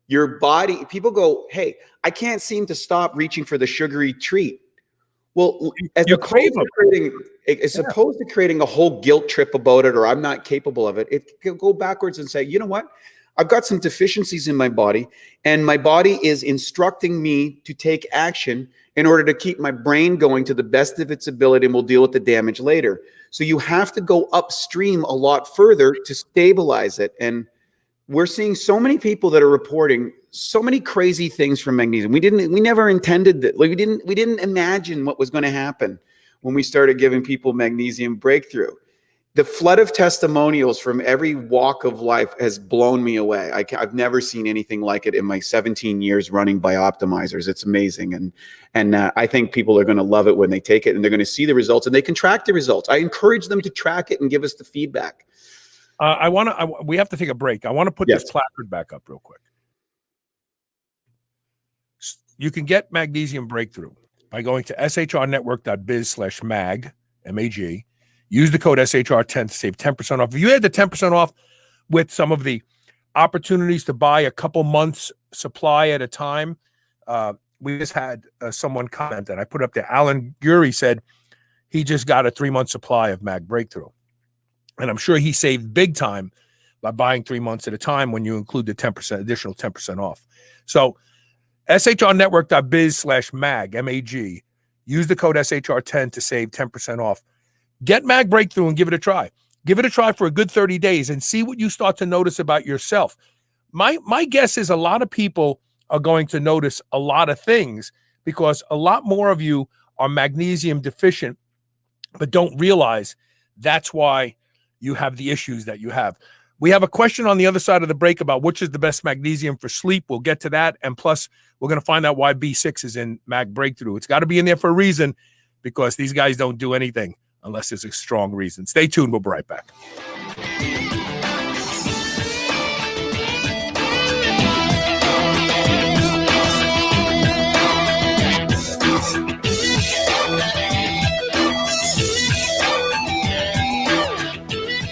your body, people go, hey, I can't seem to stop reaching for the sugary treat. Well, as You crave opposed to creating a whole guilt trip about it, or I'm not capable of it, it can go backwards and say, you know what? I've got some deficiencies in my body, and my body is instructing me to take action in order to keep my brain going to the best of its ability, and we'll deal with the damage later. So you have to go upstream a lot further to stabilize it. And we're seeing so many people that are reporting so many crazy things from magnesium. We never intended that. Like we didn't imagine what was going to happen when we started giving people magnesium breakthrough. The flood of testimonials from every walk of life has blown me away. I've never seen anything like it in my 17 years running Bioptimizers. It's amazing. And I think people are going to love it when they take it, and they're going to see the results, and they can track the results. I encourage them to track it and give us the feedback. We have to take a break. I want to put this placard back up real quick. You can get Magnesium Breakthrough by going to shrnetwork.biz/mag, MAG. Use the code SHR10 to save 10% off. If you had the 10% off with some of the opportunities to buy a couple months supply at a time, we just had someone comment, and I put up there. Alan Guri said he just got a 3-month supply of Mag Breakthrough. And I'm sure he saved big time by buying 3 months at a time when you include the 10% additional 10% off. So shrnetwork.biz/mag, MAG. Use the code SHR10 to save 10% off. Get Mag Breakthrough and give it a try. Give it a try for a good 30 days and see what you start to notice about yourself. My guess is a lot of people are going to notice a lot of things because a lot more of you are magnesium deficient, but don't realize that's why you have the issues that you have. We have a question on the other side of the break about which is the best magnesium for sleep. We'll get to that. And plus, we're going to find out why B6 is in Mag Breakthrough. It's got to be in there for a reason because these guys don't do anything unless there's a strong reason. Stay tuned. We'll be right back.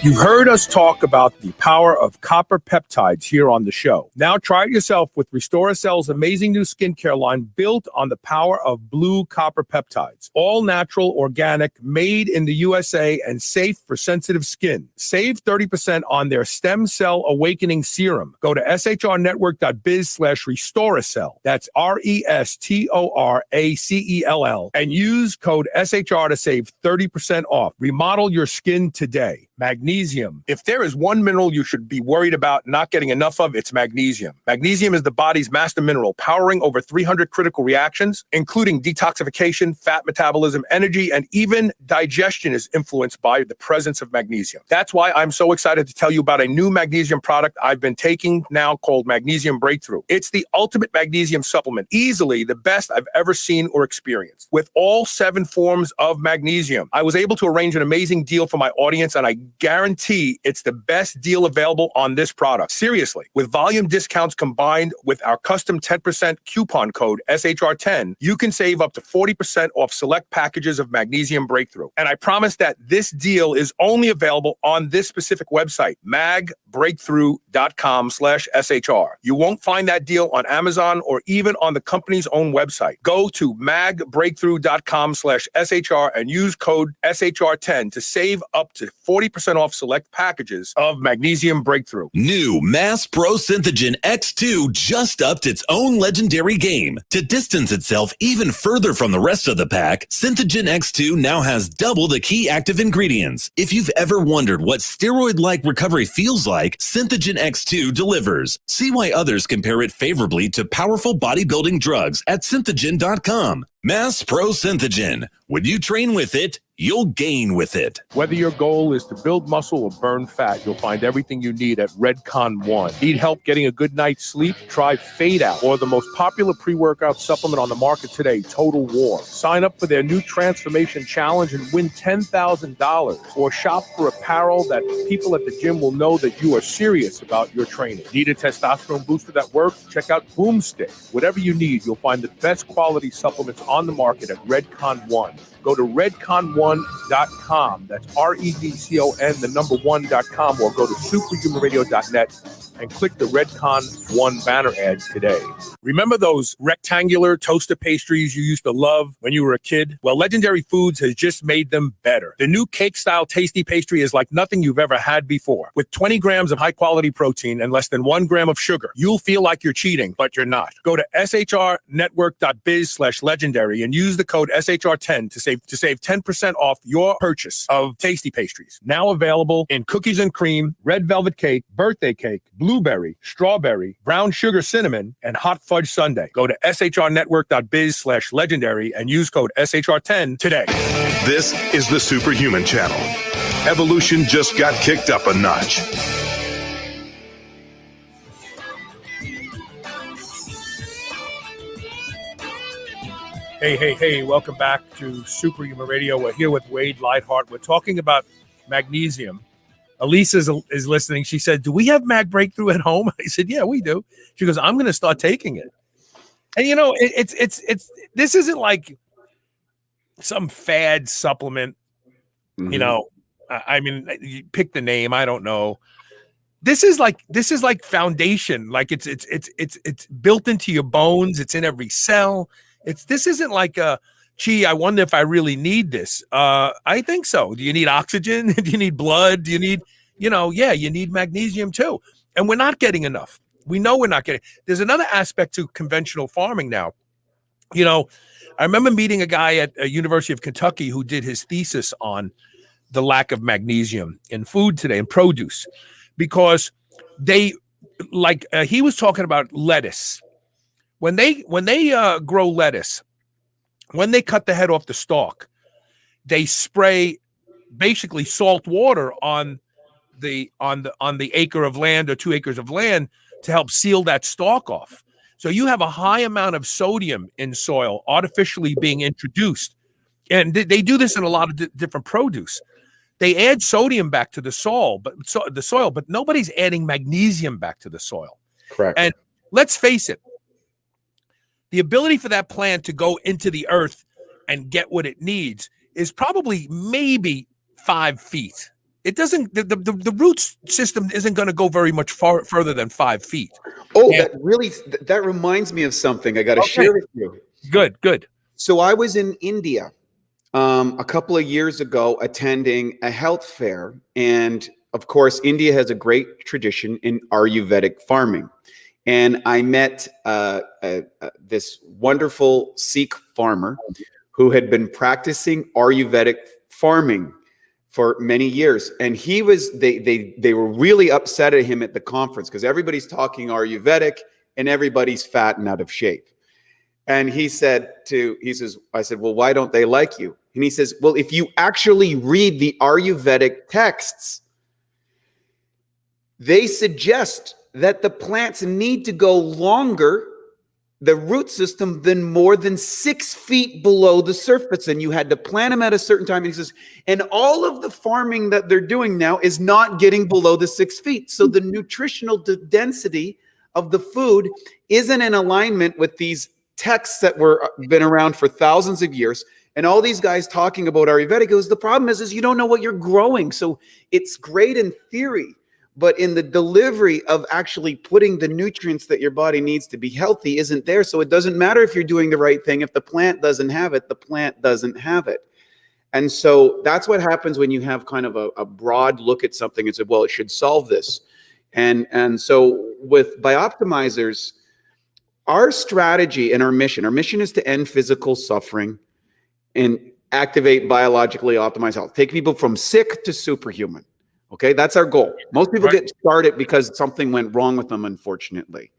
You've heard us talk about the power of copper peptides here on the show. Now try it yourself with RestoraCell's amazing new skincare line built on the power of blue copper peptides. All natural, organic, made in the USA, and safe for sensitive skin. Save 30% on their Stem Cell Awakening Serum. Go to shrnetwork.biz/RestoraCell. That's RestoraCell. And use code SHR to save 30% off. Remodel your skin today. Magnesium. If there is one mineral you should be worried about not getting enough of, it's magnesium. Magnesium is the body's master mineral, powering over 300 critical reactions, including detoxification, fat metabolism, energy, and even digestion is influenced by the presence of magnesium. That's why I'm so excited to tell you about a new magnesium product I've been taking now called Magnesium Breakthrough. It's the ultimate magnesium supplement, easily the best I've ever seen or experienced. With all 7 forms of magnesium, I was able to arrange an amazing deal for my audience, and I guarantee it's the best deal available on this product. Seriously, with volume discounts combined with our custom 10% coupon code SHR10, you can save up to 40% off select packages of Magnesium Breakthrough. And I promise that this deal is only available on this specific website, magbreakthrough.com/SHR. You won't find that deal on Amazon or even on the company's own website. Go to magbreakthrough.com/SHR and use code SHR10 to save up to 40% off select packages of Magnesium Breakthrough. New Mass Pro Synthogen X2 just upped its own legendary game. To distance itself even further from the rest of the pack, Synthogen X2 now has double the key active ingredients. If you've ever wondered what steroid-like recovery feels like, Synthogen X2 delivers. See why others compare it favorably to powerful bodybuilding drugs at synthogen.com. Mass Pro Synthogen. When you train with it, you'll gain with it. Whether your goal is to build muscle or burn fat, you'll find everything you need at Redcon One. Need help getting a good night's sleep? Try Fade Out, or the most popular pre-workout supplement on the market today, Total War. Sign up for their new Transformation Challenge and win $10,000, or shop for apparel that people at the gym will know that you are serious about your training. Need a testosterone booster that works? Check out Boomstick. Whatever you need, you'll find the best quality supplements on the market at Redcon One. Go to redcon1.com. That's REDCON, the number 1.com, or go to superhumanradio.net and click the Redcon 1 banner ad today. Remember those rectangular toaster pastries you used to love when you were a kid? Well, Legendary Foods has just made them better. The new cake-style tasty pastry is like nothing you've ever had before. With 20 grams of high-quality protein and less than 1 gram of sugar, you'll feel like you're cheating, but you're not. Go to shrnetwork.biz/legendary and use the code SHR10 to save 10% off your purchase of tasty pastries. Now available in cookies and cream, red velvet cake, birthday cake, blueberry, strawberry, brown sugar cinnamon, and hot fudge sundae. Go to shrnetwork.biz/legendary and use code SHR10 today. This is the Superhuman Channel. Evolution just got kicked up a notch. Hey, welcome back to Superhuman Radio. We're here with Wade Lightheart. We're talking about magnesium. Elise is listening. She said, do we have Mag Breakthrough at home? I said, yeah, we do. She goes, I'm going to start taking it. And you know, it's this isn't like some fad supplement. Mm-hmm. You know, I mean, you pick the name. I don't know. This is like foundation. Like it's built into your bones. It's in every cell. This isn't like gee, I wonder if I really need this. I think so. Do you need oxygen? Do you need blood? Do you need, you need magnesium too. And we're not getting enough. We know we're not getting. There's another aspect to conventional farming now. You know, I remember meeting a guy at University of Kentucky who did his thesis on the lack of magnesium in food today, in produce, because they he was talking about lettuce. When they grow lettuce, when they cut the head off the stalk, they spray basically salt water on the acre of land or 2 acres of land to help seal that stalk off. So you have a high amount of sodium in soil artificially being introduced. And they do this in a lot of different produce. They add sodium back to the soil, but nobody's adding magnesium back to the soil. Correct. And let's face it, the ability for that plant to go into the earth and get what it needs is probably maybe 5 feet. It doesn't, the root system isn't going to go very much further than 5 feet. Oh, and that reminds me of something I got to share with you. Good. So I was in India a couple of years ago attending a health fair. And of course, India has a great tradition in Ayurvedic farming. And I met this wonderful Sikh farmer who had been practicing Ayurvedic farming for many years. And they were really upset at him at the conference because everybody's talking Ayurvedic and everybody's fat and out of shape. And I said, well, why don't they like you? And he says, well, if you actually read the Ayurvedic texts, they suggest that the plants need to go longer, the root system, than more than 6 feet below the surface. And you had to plant them at a certain time. And he says, and all of the farming that they're doing now is not getting below the 6 feet. So the nutritional density of the food isn't in alignment with these texts that been around for thousands of years. And all these guys talking about Ayurvedic, the problem is you don't know what you're growing. So it's great in theory, but in the delivery of actually putting the nutrients that your body needs to be healthy isn't there. So it doesn't matter if you're doing the right thing. If the plant doesn't have it, the plant doesn't have it. And so that's what happens when you have kind of a broad look at something and say, well, it should solve this. And so with Bioptimizers, our strategy and our mission is to end physical suffering and activate biologically optimized health. Take people from sick to superhuman. Okay, that's our goal. Most people get started because something went wrong with them, unfortunately.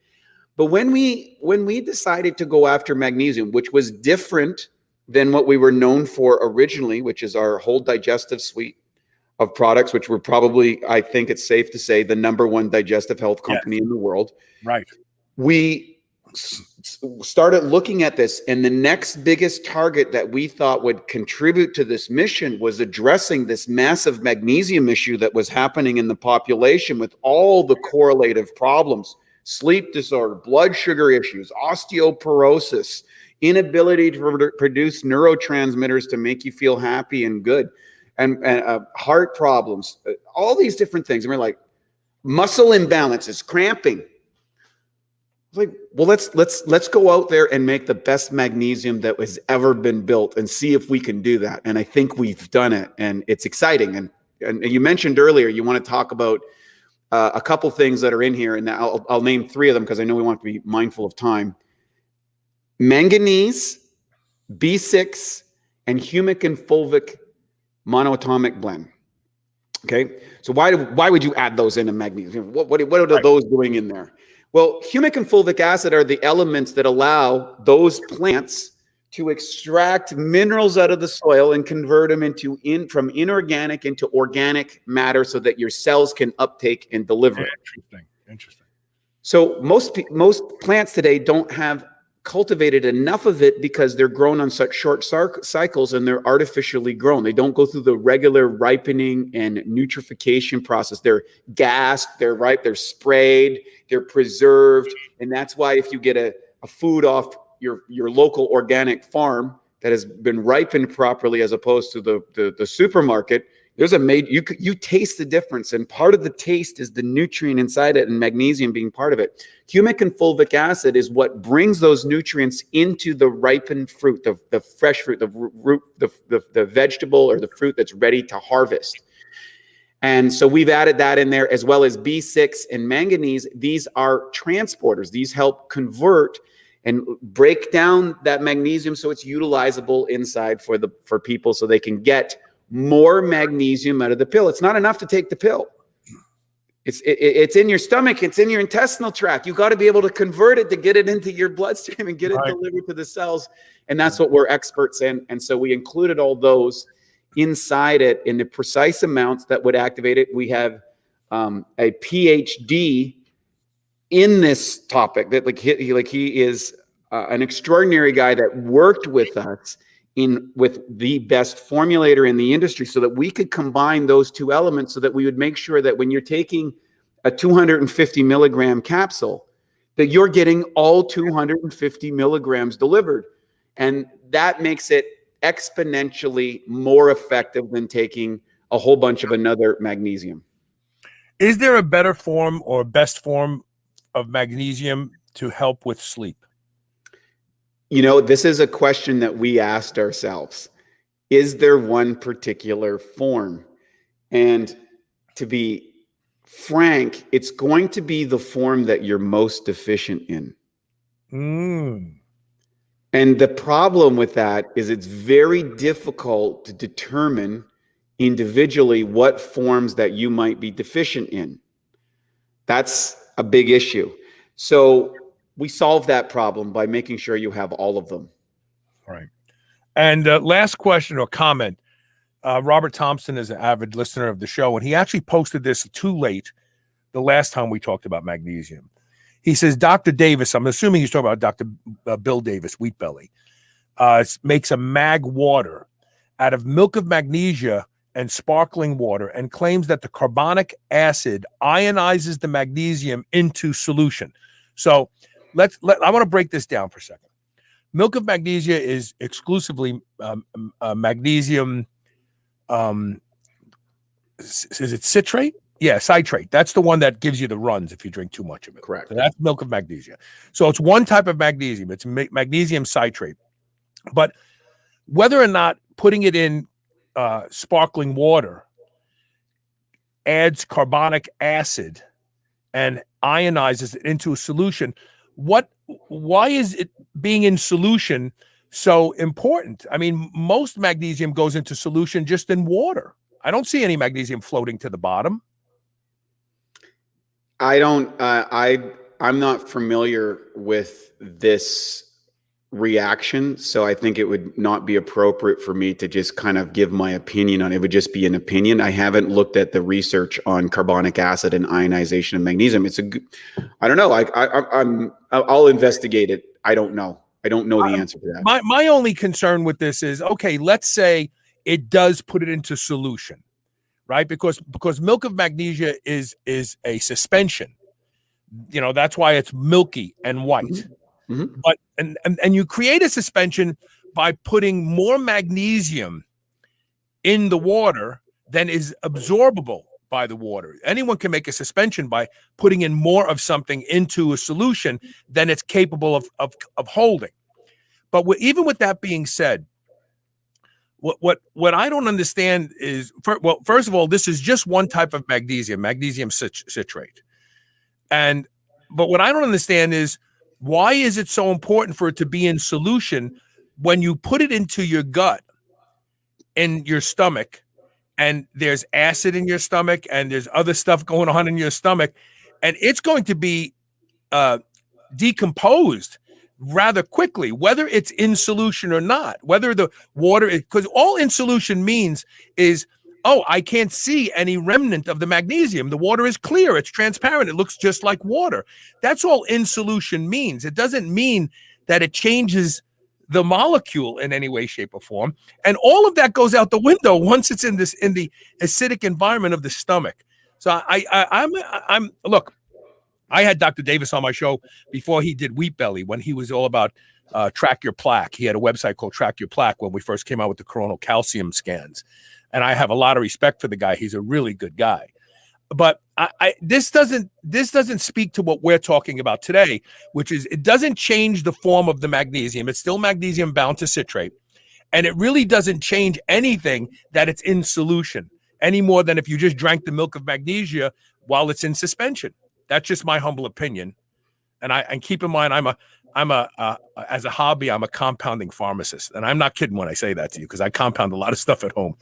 But when we decided to go after magnesium, which was different than what we were known for originally, which is our whole digestive suite of products, which were probably, I think it's safe to say, the #1 digestive health company in the world. Right. We started looking at this, and the next biggest target that we thought would contribute to this mission was addressing this massive magnesium issue that was happening in the population with all the correlative problems: sleep disorder, blood sugar issues, osteoporosis, inability to produce neurotransmitters to make you feel happy and good, and heart problems, all these different things. And we're like, muscle imbalances, cramping. It's like, well, let's go out there and make the best magnesium that has ever been built and see if we can do that. And I think we've done it, and it's exciting. And you mentioned earlier you want to talk about a couple things that are in here, and I'll name 3 of them because I know we want to be mindful of time. Manganese, B6, and humic and fulvic monoatomic blend. Okay, so why would you add those into magnesium? What are those doing in there? Well, humic and fulvic acid are the elements that allow those plants to extract minerals out of the soil and convert them from inorganic into organic matter so that your cells can uptake and deliver it. Interesting. So most plants today don't have cultivated enough of it because they're grown on such short cycles and they're artificially grown. They don't go through the regular ripening and nutrification process. They're gassed, they're ripe, they're sprayed, they're preserved. And that's why if you get a food off your local organic farm that has been ripened properly as opposed to the supermarket, there's you taste the difference, and part of the taste is the nutrient inside it, and magnesium being part of it. Humic and fulvic acid is what brings those nutrients into the ripened fruit, the fresh fruit, the vegetable or the fruit that's ready to harvest. And so we've added that in there, as well as B6 and manganese. These are transporters. These help convert and break down that magnesium so it's utilizable inside for people so they can get more magnesium out of the pill. It's not enough to take the pill. It's in your stomach. It's in your intestinal tract. You got to be able to convert it to get it into your bloodstream and get it delivered to the cells. And that's what we're experts in. And so we included all those inside it in the precise amounts that would activate it. We have a PhD in this topic that he is an extraordinary guy that worked with us with the best formulator in the industry so that we could combine those 2 elements so that we would make sure that when you're taking a 250 milligram capsule, that you're getting all 250 milligrams delivered. And that makes it exponentially more effective than taking a whole bunch of another magnesium. Is there a better form or best form of magnesium to help with sleep? You know, this is a question that we asked ourselves. Is there one particular form? And to be frank, it's going to be the form that you're most deficient in. And the problem with that is it's very difficult to determine individually what forms that you might be deficient in. That's a big issue. So we solve that problem by making sure you have all of them. Right. And last question or comment. Robert Thompson is an avid listener of the show, and he actually posted this too late the last time we talked about magnesium. He says, Dr. Davis, I'm assuming he's talking about Dr. Bill Davis, Wheat Belly, makes a mag water out of milk of magnesia and sparkling water and claims that the carbonic acid ionizes the magnesium into solution. So I want to break this down for a second. Milk of magnesia is exclusively magnesium. Is it citrate? Yeah, citrate. That's the one that gives you the runs if you drink too much of it. Correct. So that's milk of magnesia. So it's one type of magnesium. It's magnesium citrate. But whether or not putting it in sparkling water adds carbonic acid and ionizes it into a solution, why is it being in solution so important? I mean, most magnesium goes into solution just in water. I don't see any magnesium floating to the bottom. I'm not familiar with this reaction, so I think it would not be appropriate for me to just kind of give my opinion on it. It would just be an opinion. I haven't looked at the research on carbonic acid and ionization of magnesium. I don't know. I'll investigate it. I don't know. I don't know the answer to that. My only concern with this is, okay, let's say it does put it into solution, right? Because milk of magnesia is a suspension. You know, that's why it's milky and white. Mm-hmm. But and you create a suspension by putting more magnesium in the water than is absorbable by the water. Anyone can make a suspension by putting in more of something into a solution than it's capable of holding. But even with that being said, what I don't understand is, first of all, this is just one type of magnesium citrate. But what I don't understand is, why is it so important for it to be in solution when you put it into your gut, in your stomach, and there's acid in your stomach and there's other stuff going on in your stomach, and it's going to be decomposed rather quickly, whether it's in solution or not, whether the water is, because all in solution means is, oh, I can't see any remnant of the magnesium. The water is clear. It's transparent. It looks just like water. That's all in solution means. It doesn't mean that it changes the molecule in any way, shape, or form. And all of that goes out the window once it's in the acidic environment of the stomach. So I'm look, I had Dr. Davis on my show before he did Wheat Belly, when he was all about track your plaque. He had a website called Track Your Plaque when we first came out with the coronal calcium scans. And I have a lot of respect for the guy. He's a really good guy. But this doesn't speak to what we're talking about today, which is, it doesn't change the form of the magnesium. It's still magnesium bound to citrate. And it really doesn't change anything that it's in solution, any more than if you just drank the milk of magnesia while it's in suspension. That's just my humble opinion. And keep in mind, as a hobby, I'm a compounding pharmacist. And I'm not kidding when I say that to you, because I compound a lot of stuff at home.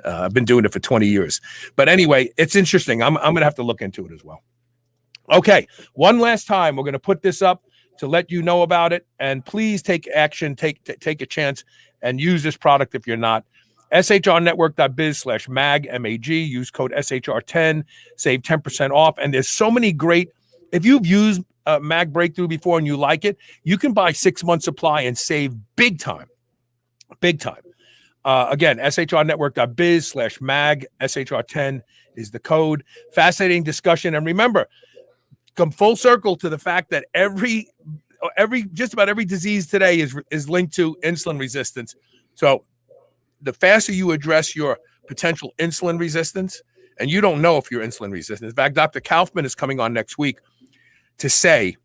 I've been doing it for 20 years. But anyway, it's interesting. I'm going to have to look into it as well. Okay, one last time, we're going to put this up to let you know about it. And please take action, take a chance, and use this product if you're not. shrnetwork.biz/mag, M-A-G. Use code SHR10, save 10% off. And there's so many great, if you've used Mag Breakthrough before and you like it, you can buy 6 months supply and save big time. Again, shrnetwork.biz/mag, SHR10 is the code. Fascinating discussion. And remember, come full circle to the fact that just about every disease today is linked to insulin resistance. So the faster you address your potential insulin resistance, and you don't know if you're insulin resistant. In fact, Dr. Kaufman is coming on next week to say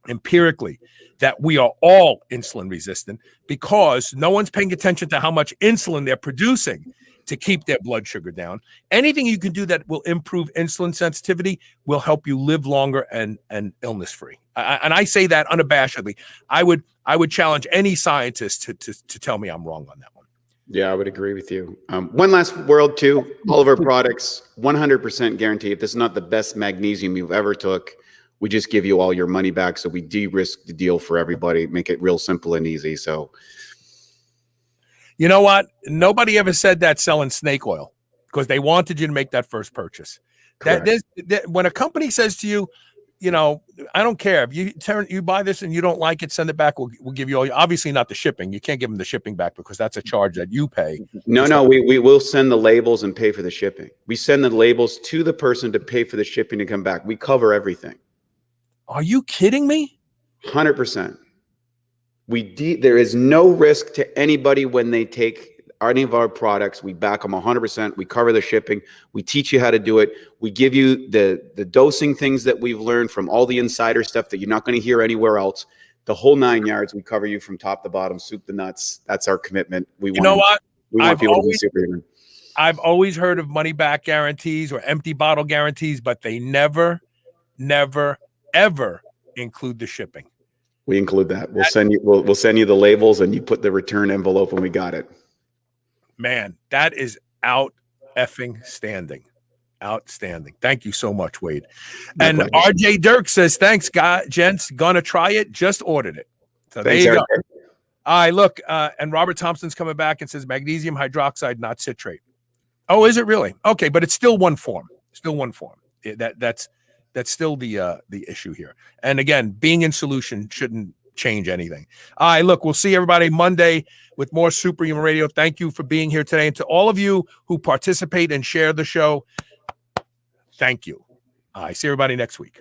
empirically that we are all insulin resistant, because no one's paying attention to how much insulin they're producing to keep their blood sugar down. Anything you can do that will improve insulin sensitivity will help you live longer and illness free. And I say that unabashedly. I would challenge any scientist to tell me I'm wrong on that one. Yeah, I would agree with you. One last word too. All of our products, 100% guarantee. If this is not the best magnesium you've ever took, we just give you all your money back. So we de-risk the deal for everybody, make it real simple and easy. So, you know what? Nobody ever said that selling snake oil, because they wanted you to make that first purchase. When a company says to you, you know, I don't care if you buy this and you don't like it, send it back. We'll give you all. Obviously, not the shipping. You can't give them the shipping back, because that's a charge that you pay. No, we will send the labels and pay for the shipping. We send the labels to the person to pay for the shipping to come back. We cover everything. Are you kidding me? 100%. There is no risk to anybody when they take any of our products. We back them 100%. We cover the shipping. We teach you how to do it. We give you the dosing things that we've learned from all the insider stuff that you're not going to hear anywhere else. The whole 9 yards. We cover you from top to bottom, soup to nuts. That's our commitment. We want people to be superhuman. I've always heard of money back guarantees or empty bottle guarantees, but they never, ever include the shipping. We include that. We'll send you the labels, and you put the return envelope when we got it. Man, that is outstanding. Thank you so much, Wade. And RJ Dirk says, thanks, gents. Gonna try it. Just ordered it. So thanks, there you go. All right, look. And Robert Thompson's coming back and says magnesium hydroxide, not citrate. Oh, is it really? Okay, but it's still one form. That's still the issue here. And again, being in solution shouldn't change anything. All right, look, we'll see everybody Monday with more Superhuman Radio. Thank you for being here today. And to all of you who participate and share the show, thank you. I see everybody next week.